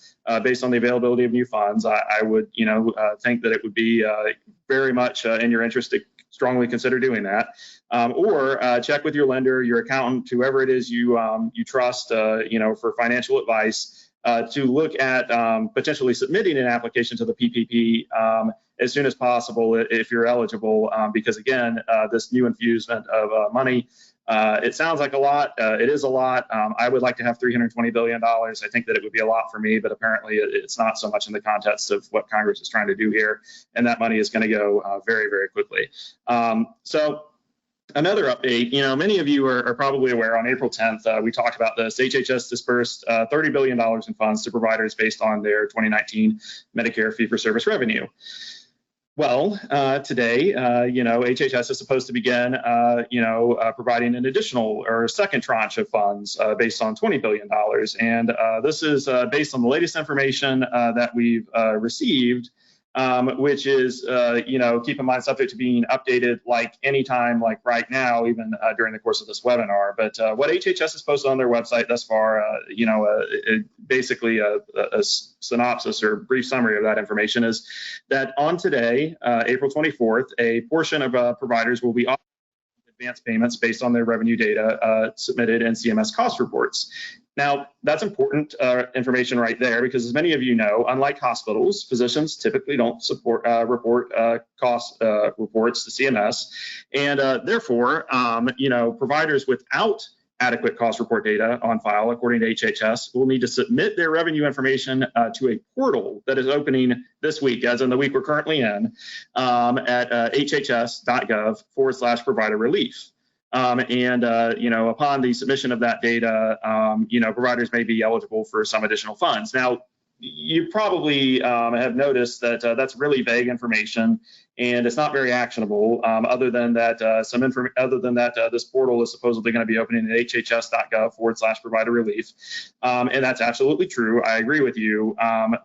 [SPEAKER 5] based on the availability of new funds. I would think that it would be very much in your interest to strongly consider doing that, or check with your lender, your accountant, whoever it is you trust, for financial advice. To look at potentially submitting an application to the PPP as soon as possible if you're eligible, because again, this new infusement of money, it sounds like a lot. It is a lot. I would like to have $320 billion. I think that it would be a lot for me, but apparently it's not so much in the context of what Congress is trying to do here, and that money is going to go very, very quickly. So another update, many of you are probably aware on April 10th, we talked about this. HHS dispersed $30 billion in funds to providers based on their 2019 Medicare fee-for-service revenue. Well, today, HHS is supposed to begin, providing an additional or second tranche of funds based on $20 billion. And this is based on the latest information that we've received, which is, keep in mind, subject to being updated like anytime, like right now, even during the course of this webinar. But what HHS has posted on their website thus far, basically a synopsis or brief summary of that information is that on today, April 24th, a portion of providers will be offered advance payments based on their revenue data submitted in CMS cost reports. Now, that's important information right there, because as many of you know, unlike hospitals, physicians typically don't report cost reports to CMS. And therefore, providers without adequate cost report data on file, according to HHS, will need to submit their revenue information to a portal that is opening this week, as in the week we're currently in, at hhs.gov/provider relief. Upon the submission of that data, providers may be eligible for some additional funds. Now, you probably have noticed that that's really vague information, and it's not very actionable. Other than that, this portal is supposedly going to be opening at hhs.gov/provider relief, and that's absolutely true. I agree with you.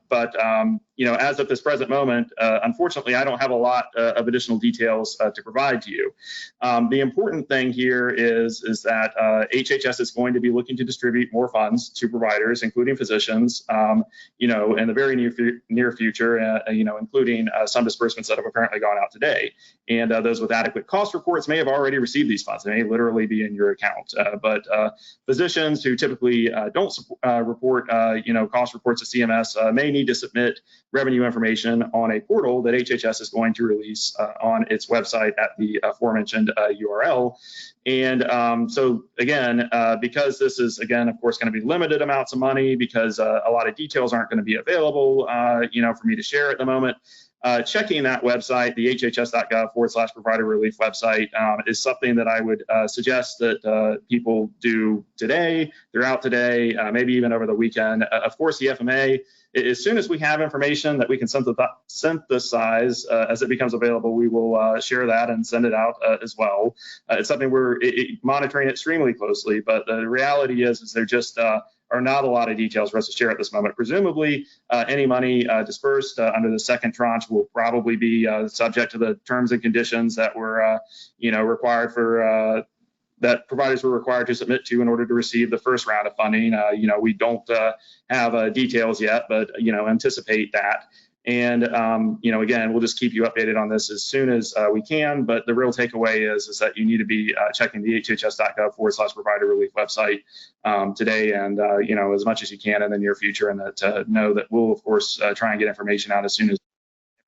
[SPEAKER 5] But as of this present moment, unfortunately, I don't have a lot of additional details to provide to you. The important thing here is that HHS is going to be looking to distribute more funds to providers, including physicians, in the very near future, including some disbursements that have apparently gone out today. And those with adequate cost reports may have already received these funds. They may literally be in your account. But physicians who typically don't report, cost reports to CMS may need to submit revenue information on a portal that HHS is going to release on its website at the aforementioned URL. And so again, because this is, again, of course, going to be limited amounts of money, because a lot of details aren't going to be available, for me to share at the moment, checking that website, the hhs.gov/provider relief website, is something that I would suggest that people do today, throughout today, maybe even over the weekend. Of course, the FMA, as soon as we have information that we can synthesize as it becomes available, we will share that and send it out as well. It's something we're monitoring extremely closely, but the reality is there just are not a lot of details for us to share at this moment. Presumably, any money dispersed under the second tranche will probably be subject to the terms and conditions that were, required for that providers were required to submit to in order to receive the first round of funding. We don't have details yet, but anticipate that. And again, we'll just keep you updated on this as soon as we can. But the real takeaway is that you need to be checking the hhs.gov/provider relief website today, and as much as you can in the near future, and to know that we'll of course try and get information out as soon as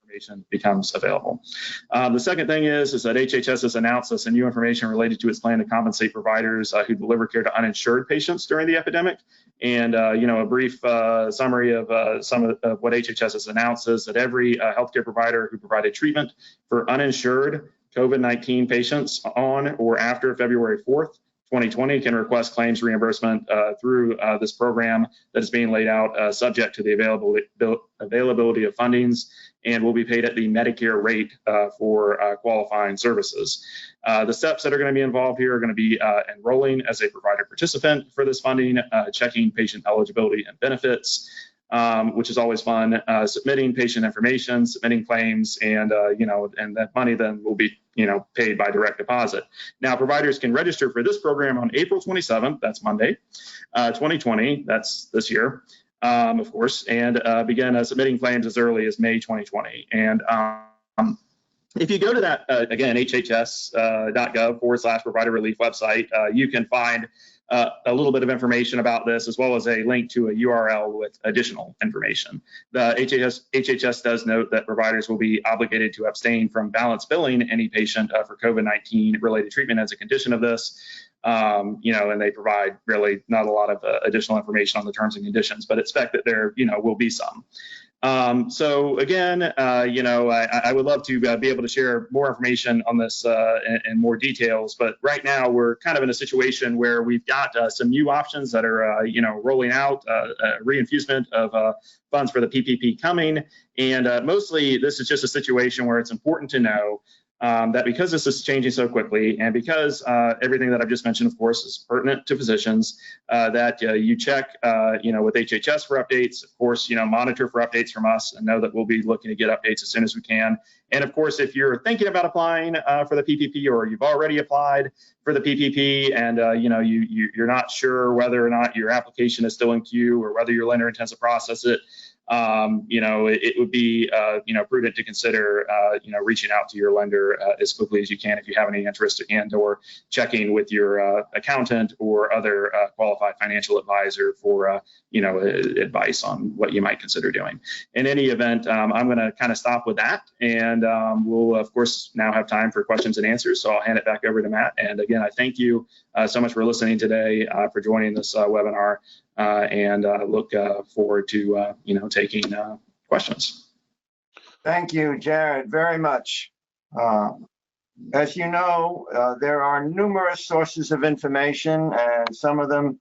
[SPEAKER 5] information becomes available. The second thing is that HHS has announced some new information related to its plan to compensate providers who deliver care to uninsured patients during the epidemic. And a brief summary of some of what HHS has announced is that every healthcare provider who provided treatment for uninsured COVID-19 patients on or after February 4th, 2020 can request claims reimbursement through this program that is being laid out subject to the availability of fundings, and will be paid at the Medicare rate for qualifying services. The steps that are going to be involved here are going to be enrolling as a provider participant for this funding, checking patient eligibility and benefits, which is always fun, submitting patient information, submitting claims, and that money then will be paid by direct deposit. Now, providers can register for this program on April 27th, that's Monday, 2020, that's this year, of course, and begin submitting claims as early as May 2020. And if you go to that, again, hhs.gov/provider relief website, you can find a little bit of information about this, as well as a link to a URL with additional information. The HHS does note that providers will be obligated to abstain from balance billing any patient for COVID-19 related treatment as a condition of this. And they provide really not a lot of additional information on the terms and conditions, but expect that there, will be some. So again, I would love to be able to share more information on this and more details, but right now we're kind of in a situation where we've got some new options that are, rolling out, reinfusement of funds for the PPP coming. And mostly this is just a situation where it's important to know that because this is changing so quickly, and because everything that I've just mentioned, of course, is pertinent to physicians, that you check, with HHS for updates, of course, monitor for updates from us, and know that we'll be looking to get updates as soon as we can. And of course, if you're thinking about applying for the PPP, or you've already applied for the PPP, and you're not sure whether or not your application is still in queue, or whether your lender intends to process it, it would be, prudent to consider, reaching out to your lender as quickly as you can if you have any interest, and or checking with your accountant or other qualified financial advisor for, advice on what you might consider doing. In any event, I'm going to kind of stop with that, and we'll, of course, now have time for questions and answers. So I'll hand it back over to Matt. And again, I thank you so much for listening today, for joining this webinar. And look forward to taking questions.
[SPEAKER 1] Thank you, Jarrod, very much. As you know, there are numerous sources of information, and some of them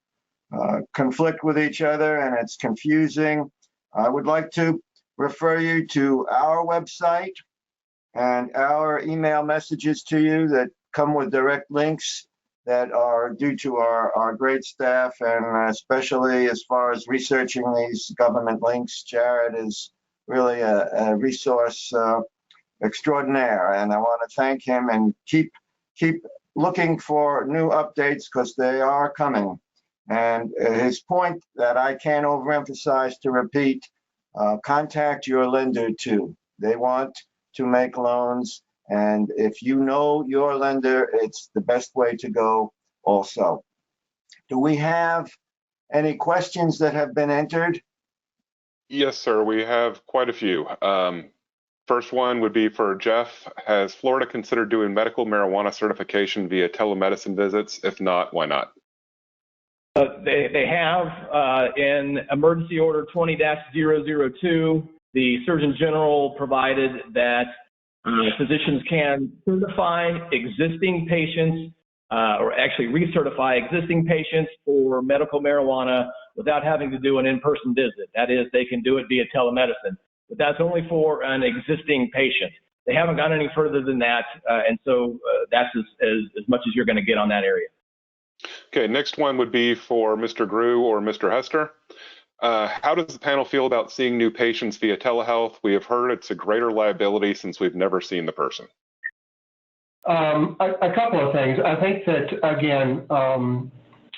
[SPEAKER 1] conflict with each other, and it's confusing. I would like to refer you to our website and our email messages to you that come with direct links that are due to our great staff, and especially as far as researching these government links. Jarrod is really a resource extraordinaire, and I want to thank him, and keep looking for new updates, because they are coming. And his point that I can't overemphasize to repeat, contact your lender too. They want to make loans, and if you know your lender, it's the best way to go also. Do we have any questions that have been entered?
[SPEAKER 6] Yes, sir. We have quite a few. First one would be for Jeff. Has Florida considered doing medical marijuana certification via telemedicine visits? If not, why not?
[SPEAKER 4] They have in Emergency Order 20-002, the Surgeon General provided that physicians can certify existing patients, or actually recertify existing patients for medical marijuana without having to do an in-person visit. That is, they can do it via telemedicine, but that's only for an existing patient. They haven't gone any further than that, and so that's as much as you're going to get on that area.
[SPEAKER 6] Okay, next one would be for Mr. Grew or Mr. Hester. How does the panel feel about seeing new patients via telehealth? We have heard it's a greater liability since we've never seen the person.
[SPEAKER 3] A couple of things. I think that, again,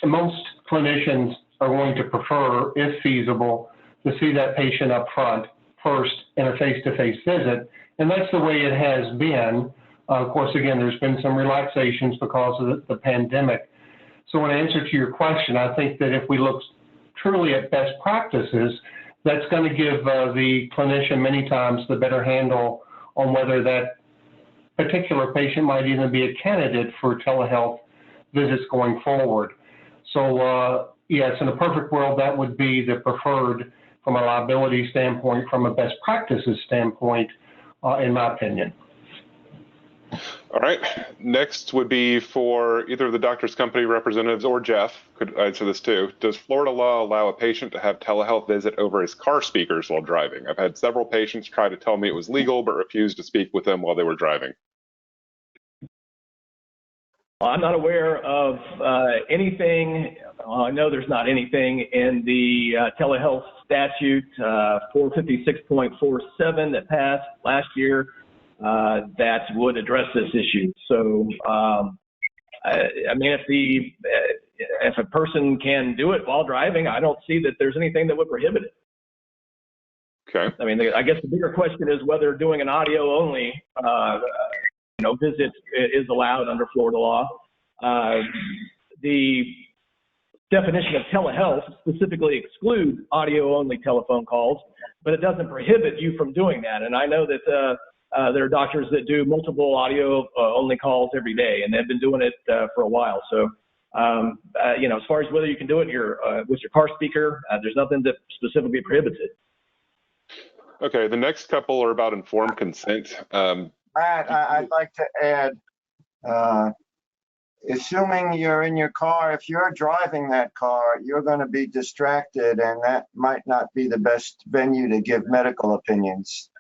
[SPEAKER 3] most clinicians are going to prefer, if feasible, to see that patient up front first in a face-to-face visit, and that's the way it has been. Of course, again, there's been some relaxations because of the pandemic. So in answer to your question, I think that if we look truly at best practices, that's going to give the clinician many times the better handle on whether that particular patient might even be a candidate for telehealth visits going forward. So yes, in a perfect world, that would be the preferred from a liability standpoint, from a best practices standpoint, in my opinion.
[SPEAKER 6] All right. Next would be for either of the doctor's company representatives or Jeff, could answer this too. Does Florida law allow a patient to have telehealth visit over his car speakers while driving? I've had several patients try to tell me it was legal, but refused to speak with them while they were driving.
[SPEAKER 4] I'm not aware of anything. I know there's not anything in the telehealth statute 456.47 that passed last year that would address this issue. So, I mean, if a person can do it while driving, I don't see that there's anything that would prohibit it.
[SPEAKER 6] Okay.
[SPEAKER 4] I mean, I guess the bigger question is whether doing an audio only, visit is allowed under Florida law. The definition of telehealth specifically excludes audio only telephone calls, but it doesn't prohibit you from doing that. And I know that there are doctors that do multiple audio only calls every day, and they've been doing it for a while. So, as far as whether you can do it with your car speaker, there's nothing that specifically prohibits it.
[SPEAKER 6] Okay, the next couple are about informed consent.
[SPEAKER 1] Matt, I'd like to add, assuming you're in your car, if you're driving that car, you're going to be distracted, and that might not be the best venue to give medical opinions.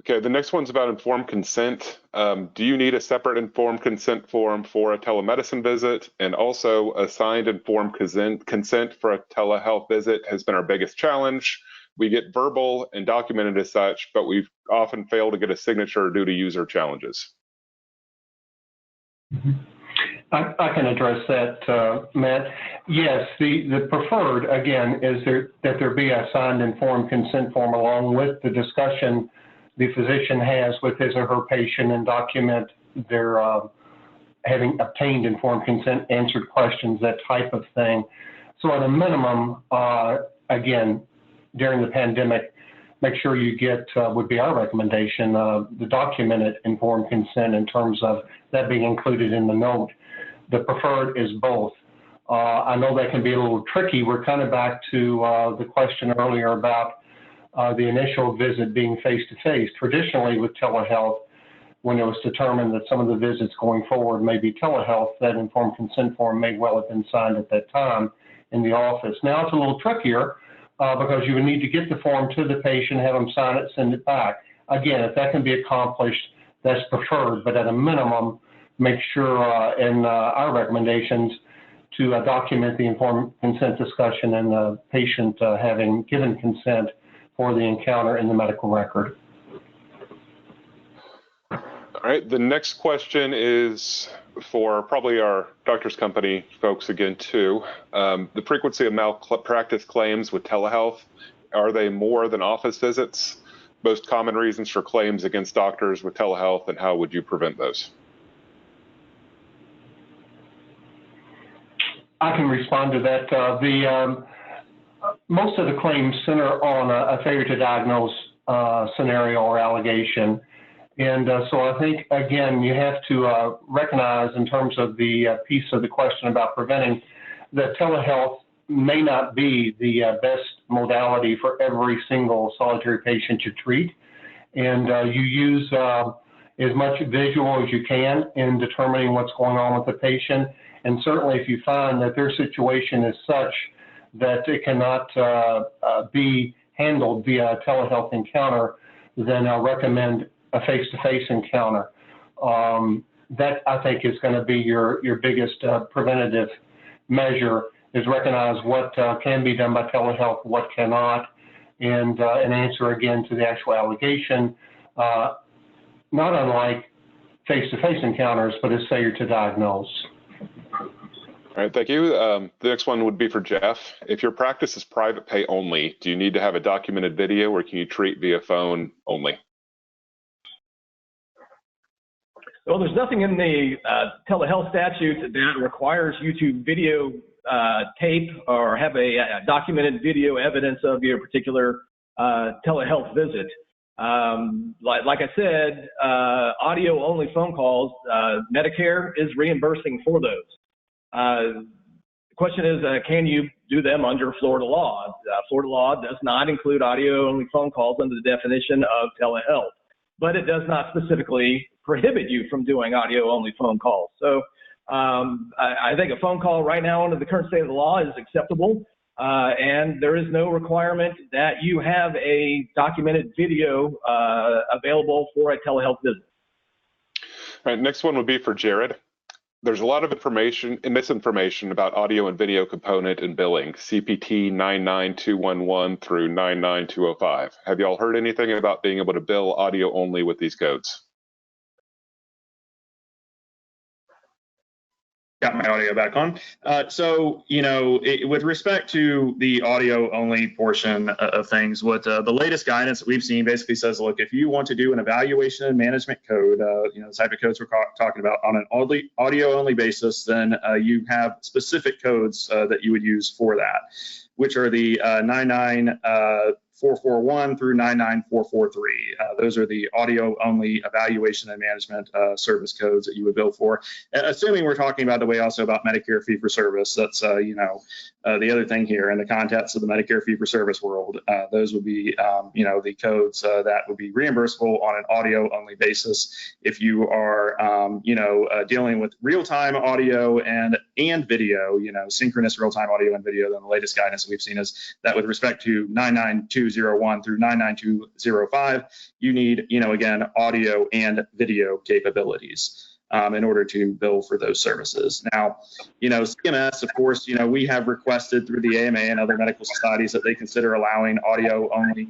[SPEAKER 6] Okay, the next one's about informed consent. Do you need a separate informed consent form for a telemedicine visit? And also, a signed informed consent for a telehealth visit has been our biggest challenge. We get verbal and documented as such, but we've often failed to get a signature due to user challenges.
[SPEAKER 3] I can address that, Matt. Yes, the preferred, again, is that there be a signed informed consent form along with the discussion the physician has with his or her patient and document their having obtained informed consent, answered questions, that type of thing. So at a minimum, again, during the pandemic, make sure you get, would be our recommendation, the documented informed consent in terms of that being included in the note. The preferred is both. I know that can be a little tricky. We're kind of back to the question earlier about the initial visit being face-to-face. Traditionally with telehealth, when it was determined that some of the visits going forward may be telehealth, that informed consent form may well have been signed at that time in the office. Now it's a little trickier because you would need to get the form to the patient, have them sign it, send it back. Again, if that can be accomplished, that's preferred, but at a minimum, make sure in our recommendations to document the informed consent discussion and the patient having given consent for the encounter in the medical record.
[SPEAKER 6] All right, the next question is for probably our doctor's company folks again too. The frequency of malpractice claims with telehealth, are they more than office visits? Most common reasons for claims against doctors with telehealth, and how would you prevent those?
[SPEAKER 3] I can respond to that. Most of the claims center on a failure to diagnose scenario or allegation. And so I think, again, you have to recognize in terms of the piece of the question about preventing that telehealth may not be the best modality for every single solitary patient you treat. And you use as much visual as you can in determining what's going on with the patient. And certainly if you find that their situation is such that it cannot be handled via a telehealth encounter, then I'll recommend a face-to-face encounter. That, I think, is going to be your biggest preventative measure, is recognize what can be done by telehealth, what cannot, and answer again to the actual allegation. not unlike face-to-face encounters, but it's failure to diagnose.
[SPEAKER 6] All right, thank you. The next one would be for Jeff. If your practice is private pay only, do you need to have a documented video, or can you treat via phone only?
[SPEAKER 4] Well, there's nothing in the telehealth statute that requires you to video tape or have a documented video evidence of your particular telehealth visit. Like I said, audio only phone calls, Medicare is reimbursing for those. The question is, can you do them under Florida law? Florida law does not include audio only phone calls under the definition of telehealth, but it does not specifically prohibit you from doing audio only phone calls. So I think a phone call right now under the current state of the law is acceptable, and there is no requirement that you have a documented video available for a telehealth visit.
[SPEAKER 6] All right, next one would be for Jarrod. There's a lot of information and misinformation about audio and video component and billing, CPT 99211 through 99205. Have y'all heard anything about being able to bill audio only with these codes?
[SPEAKER 5] Got my audio back on. With respect to the audio only portion of things, what the latest guidance that we've seen basically says, look, if you want to do an evaluation and management code, the type of codes we're talking about on an audio only basis, then you have specific codes that you would use for that, which are the 99441 through 99443. Those are the audio only evaluation and management service codes that you would bill for. Assuming we're talking, by the way, also about Medicare fee for service. That's the other thing here in the context of the Medicare fee for service world. Those would be the codes that would be reimbursable on an audio only basis. If you are dealing with real-time audio and video, synchronous real-time audio and video, then the latest guidance that we've seen is that with respect to 99201 through 99205, you need, again, audio and video capabilities in order to bill for those services. Now, CMS, of course, we have requested through the AMA and other medical societies that they consider allowing audio only,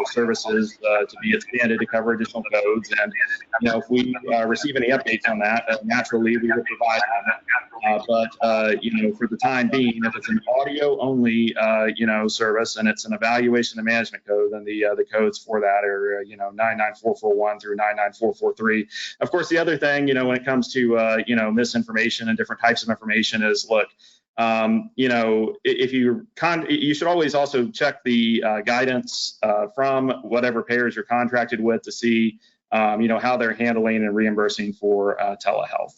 [SPEAKER 5] services to be expanded to cover additional codes. And, if we receive any updates on that, naturally we will provide them. But for the time being, if it's an audio only, service and it's an evaluation and management code, then the codes for that are, 99441 through 99443. Of course, the other thing, when it comes to, misinformation and different types of information is, look, if you should always also check the guidance from whatever payers you're contracted with to see, how they're handling and reimbursing for telehealth.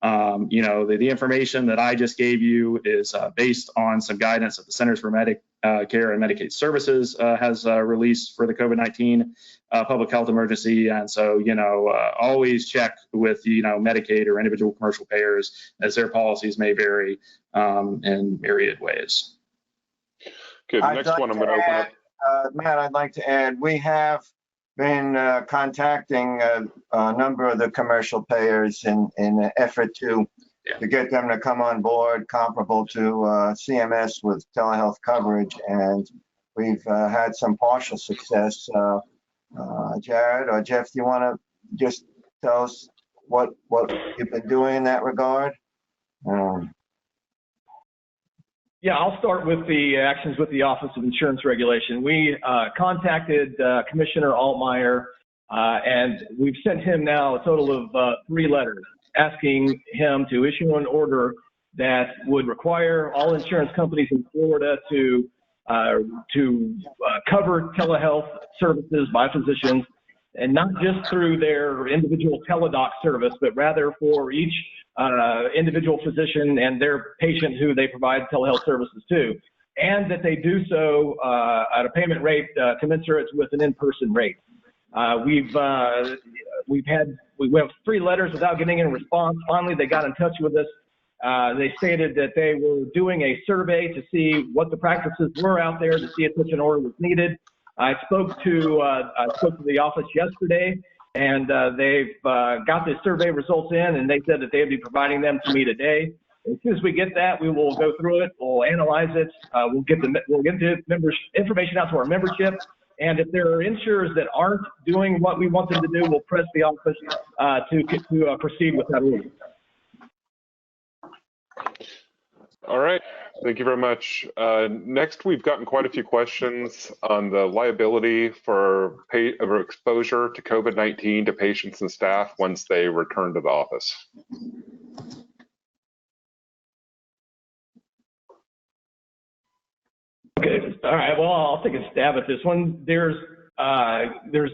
[SPEAKER 5] The information that I just gave you is based on some guidance that the Centers for Medicare and Medicaid Services has released for the COVID-19 public health emergency. And so, always check with, Medicaid or individual commercial payers, as their policies may vary in myriad ways.
[SPEAKER 6] Good. Next one I'm going to open up.
[SPEAKER 1] Matt, I'd like to add, we have been contacting a number of the commercial payers in an effort to get them to come on board comparable to CMS with telehealth coverage, and we've had some partial success. Jarrod or Jeff, do you want to just tell us what you've been doing in that regard?
[SPEAKER 4] Yeah, I'll start with the actions with the Office of Insurance Regulation. We contacted Commissioner Altmaier, and we've sent him now a total of 3 letters asking him to issue an order that would require all insurance companies in Florida to cover telehealth services by physicians, and not just through their individual teledoc service, but rather for each individual physician and their patient who they provide telehealth services to, and that they do so at a payment rate commensurate with an in-person rate. We have 3 letters without getting a response. Finally, they got in touch with us. They stated that they were doing a survey to see what the practices were out there to see if such an order was needed. I spoke to the office yesterday, and they've got the survey results in, and they said that they'd be providing them to me today. As soon as we get that, we will go through it. We'll analyze it. We'll get the information out to our membership, And if there are insurers that aren't doing what we want them to do, we'll press the office to proceed with that rule.
[SPEAKER 6] All right. Thank you very much. Next, we've gotten quite a few questions on the liability for exposure to COVID-19 to patients and staff once they return to the office.
[SPEAKER 4] Okay. All right. Well, I'll take a stab at this one. There's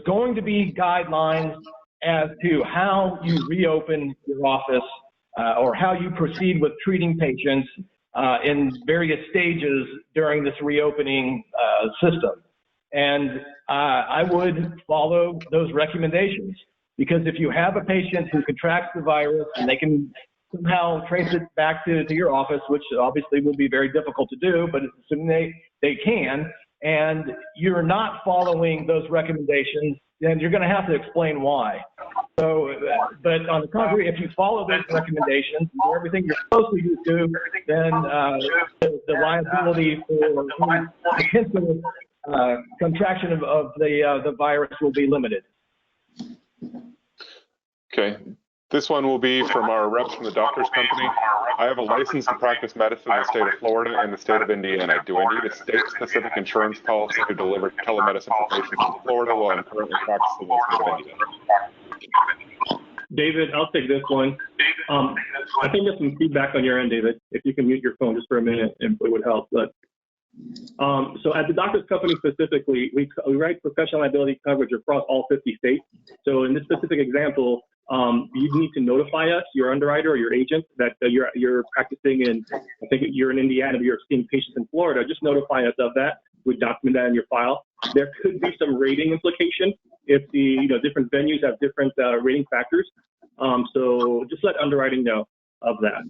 [SPEAKER 4] going to be guidelines as to how you reopen your office or how you proceed with treating patients in various stages during this reopening system. And I would follow those recommendations, because if you have a patient who contracts the virus and they can somehow trace it back to your office, which obviously will be very difficult to do, but assuming they can, and you're not following those recommendations, then you're going to have to explain why. So, but on the contrary, if you follow those recommendations and do everything you're supposed to do, then the liability for potential contraction of the virus will be limited.
[SPEAKER 6] Okay. This one will be from our reps from the doctor's company. I have a license to practice medicine in the state of Florida and the state of Indiana. Do I need a state-specific insurance policy to deliver telemedicine for patients in Florida while I'm currently practicing in the state of Indiana?
[SPEAKER 7] David, I'll take this one. I think there's some feedback on your end, David. If you can mute your phone just for a minute, it would help. But so at the doctor's company specifically, we write professional liability coverage across all 50 states. So in this specific example, you need to notify us, your underwriter or your agent, that you're practicing in, I think you're in Indiana, but you're seeing patients in Florida. Just notify us of that. We document that in your file. There could be some rating implication if the different venues have different rating factors. So just let underwriting know of that.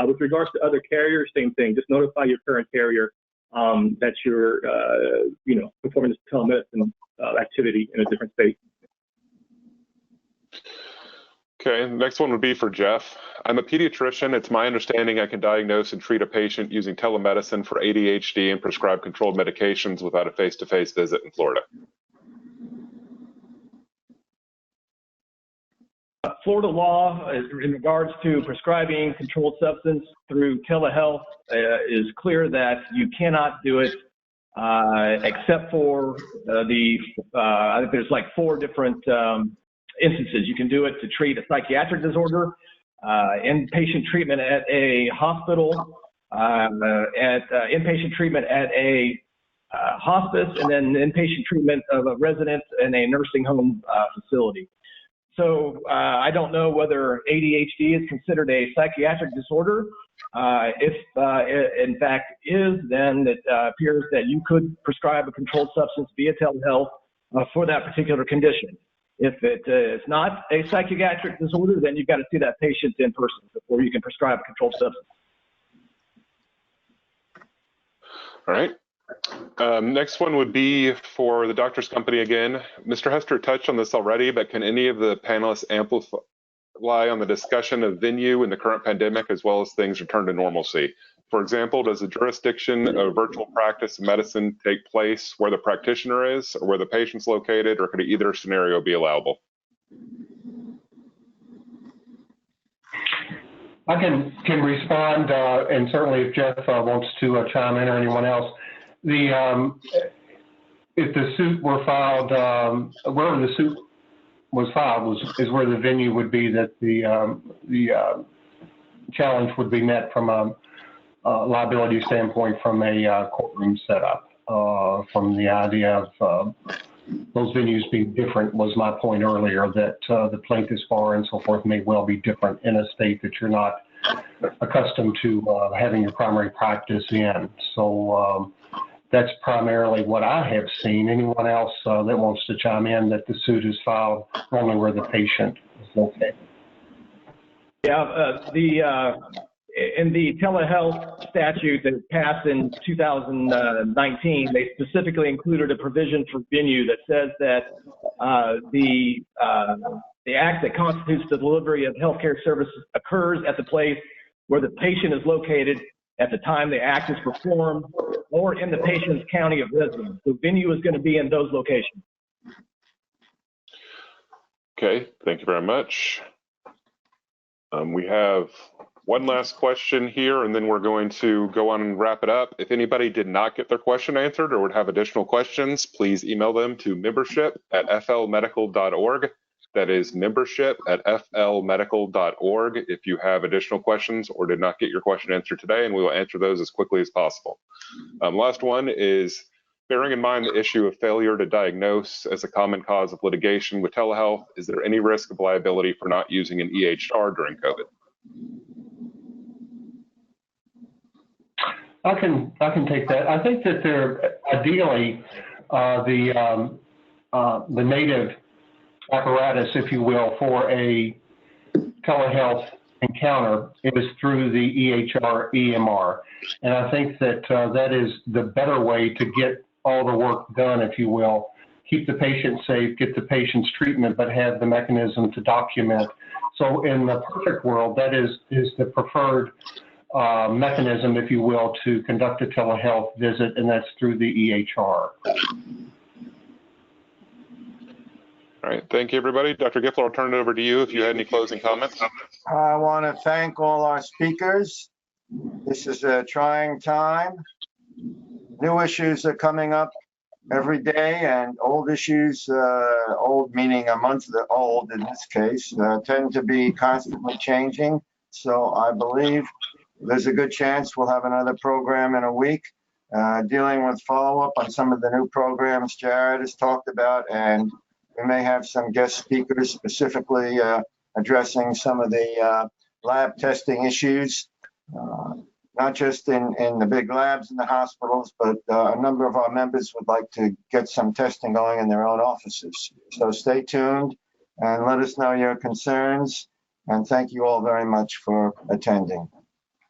[SPEAKER 7] With regards to other carriers, same thing. Just notify your current carrier that you're performing this telemedicine activity in a different state.
[SPEAKER 6] Okay, next one would be for Jeff. I'm a pediatrician. It's my understanding I can diagnose and treat a patient using telemedicine for ADHD and prescribe controlled medications without a face-to-face visit in Florida.
[SPEAKER 4] Florida law in regards to prescribing controlled substance through telehealth is clear that you cannot do it except for I think there's like 4 different instances. You can do it to treat a psychiatric disorder, inpatient treatment at a hospital, inpatient treatment at a hospice, and then inpatient treatment of a resident in a nursing home facility. So I don't know whether ADHD is considered a psychiatric disorder. If in fact is, then it appears that you could prescribe a controlled substance via telehealth for that particular condition. If it is not a psychiatric disorder, then you've got to see that patient in person before you can prescribe a controlled substance.
[SPEAKER 6] All right. Next one would be for the doctor's company again. Mr. Hester touched on this already, but can any of the panelists amplify on the discussion of venue in the current pandemic as well as things return to normalcy? For example, does the jurisdiction of virtual practice of medicine take place where the practitioner is or where the patient's located, or could either scenario be allowable?
[SPEAKER 3] I can respond, and certainly if Jeff wants to chime in or anyone else. If the suit were filed, wherever the suit was filed is where the venue would be that the challenge would be met from a liability standpoint, from a courtroom setup. From the idea of those venues being different was my point earlier, that the plaintiff's bar and so forth may well be different in a state that you're not accustomed to having your primary practice in. So that's primarily what I have seen. Anyone else that wants to chime in, that the suit is filed only where the patient is located?
[SPEAKER 4] Yeah, in the telehealth statute that passed in 2019, they specifically included a provision for venue that says that the act that constitutes the delivery of healthcare services occurs at the place where the patient is located at the time the act is performed or in the patient's county of residence. The venue is going to be in those locations.
[SPEAKER 6] Okay, thank you very much. We have one last question here, and then we're going to go on and wrap it up. If anybody did not get their question answered or would have additional questions, please email them to membership@flmedical.org. That is membership@flmedical.org if you have additional questions or did not get your question answered today, and we will answer those as quickly as possible. Last one is, bearing in mind the issue of failure to diagnose as a common cause of litigation with telehealth, is there any risk of liability for not using an EHR during COVID?
[SPEAKER 3] I can take that. I think that there, ideally, the native apparatus, if you will, for a telehealth encounter is through the EHR EMR. And I think that that is the better way to get all the work done, if you will. Keep the patient safe, get the patient's treatment, but have the mechanism to document. So in the perfect world, that is the preferred mechanism, if you will, to conduct a telehealth visit, and that's through the EHR.
[SPEAKER 6] All right, thank you, everybody. Dr. Gettler, I'll turn it over to you if you had any closing comments.
[SPEAKER 1] I want to thank all our speakers. This is a trying time. New issues are coming up every day, and old issues, old meaning a month old in this case, tend to be constantly changing. So I believe there's a good chance we'll have another program in a week dealing with follow-up on some of the new programs Jarrod has talked about, and we may have some guest speakers specifically addressing some of the lab testing issues, not just in the big labs in the hospitals, but a number of our members would like to get some testing going in their own offices. So stay tuned and let us know your concerns. And thank you all very much for attending.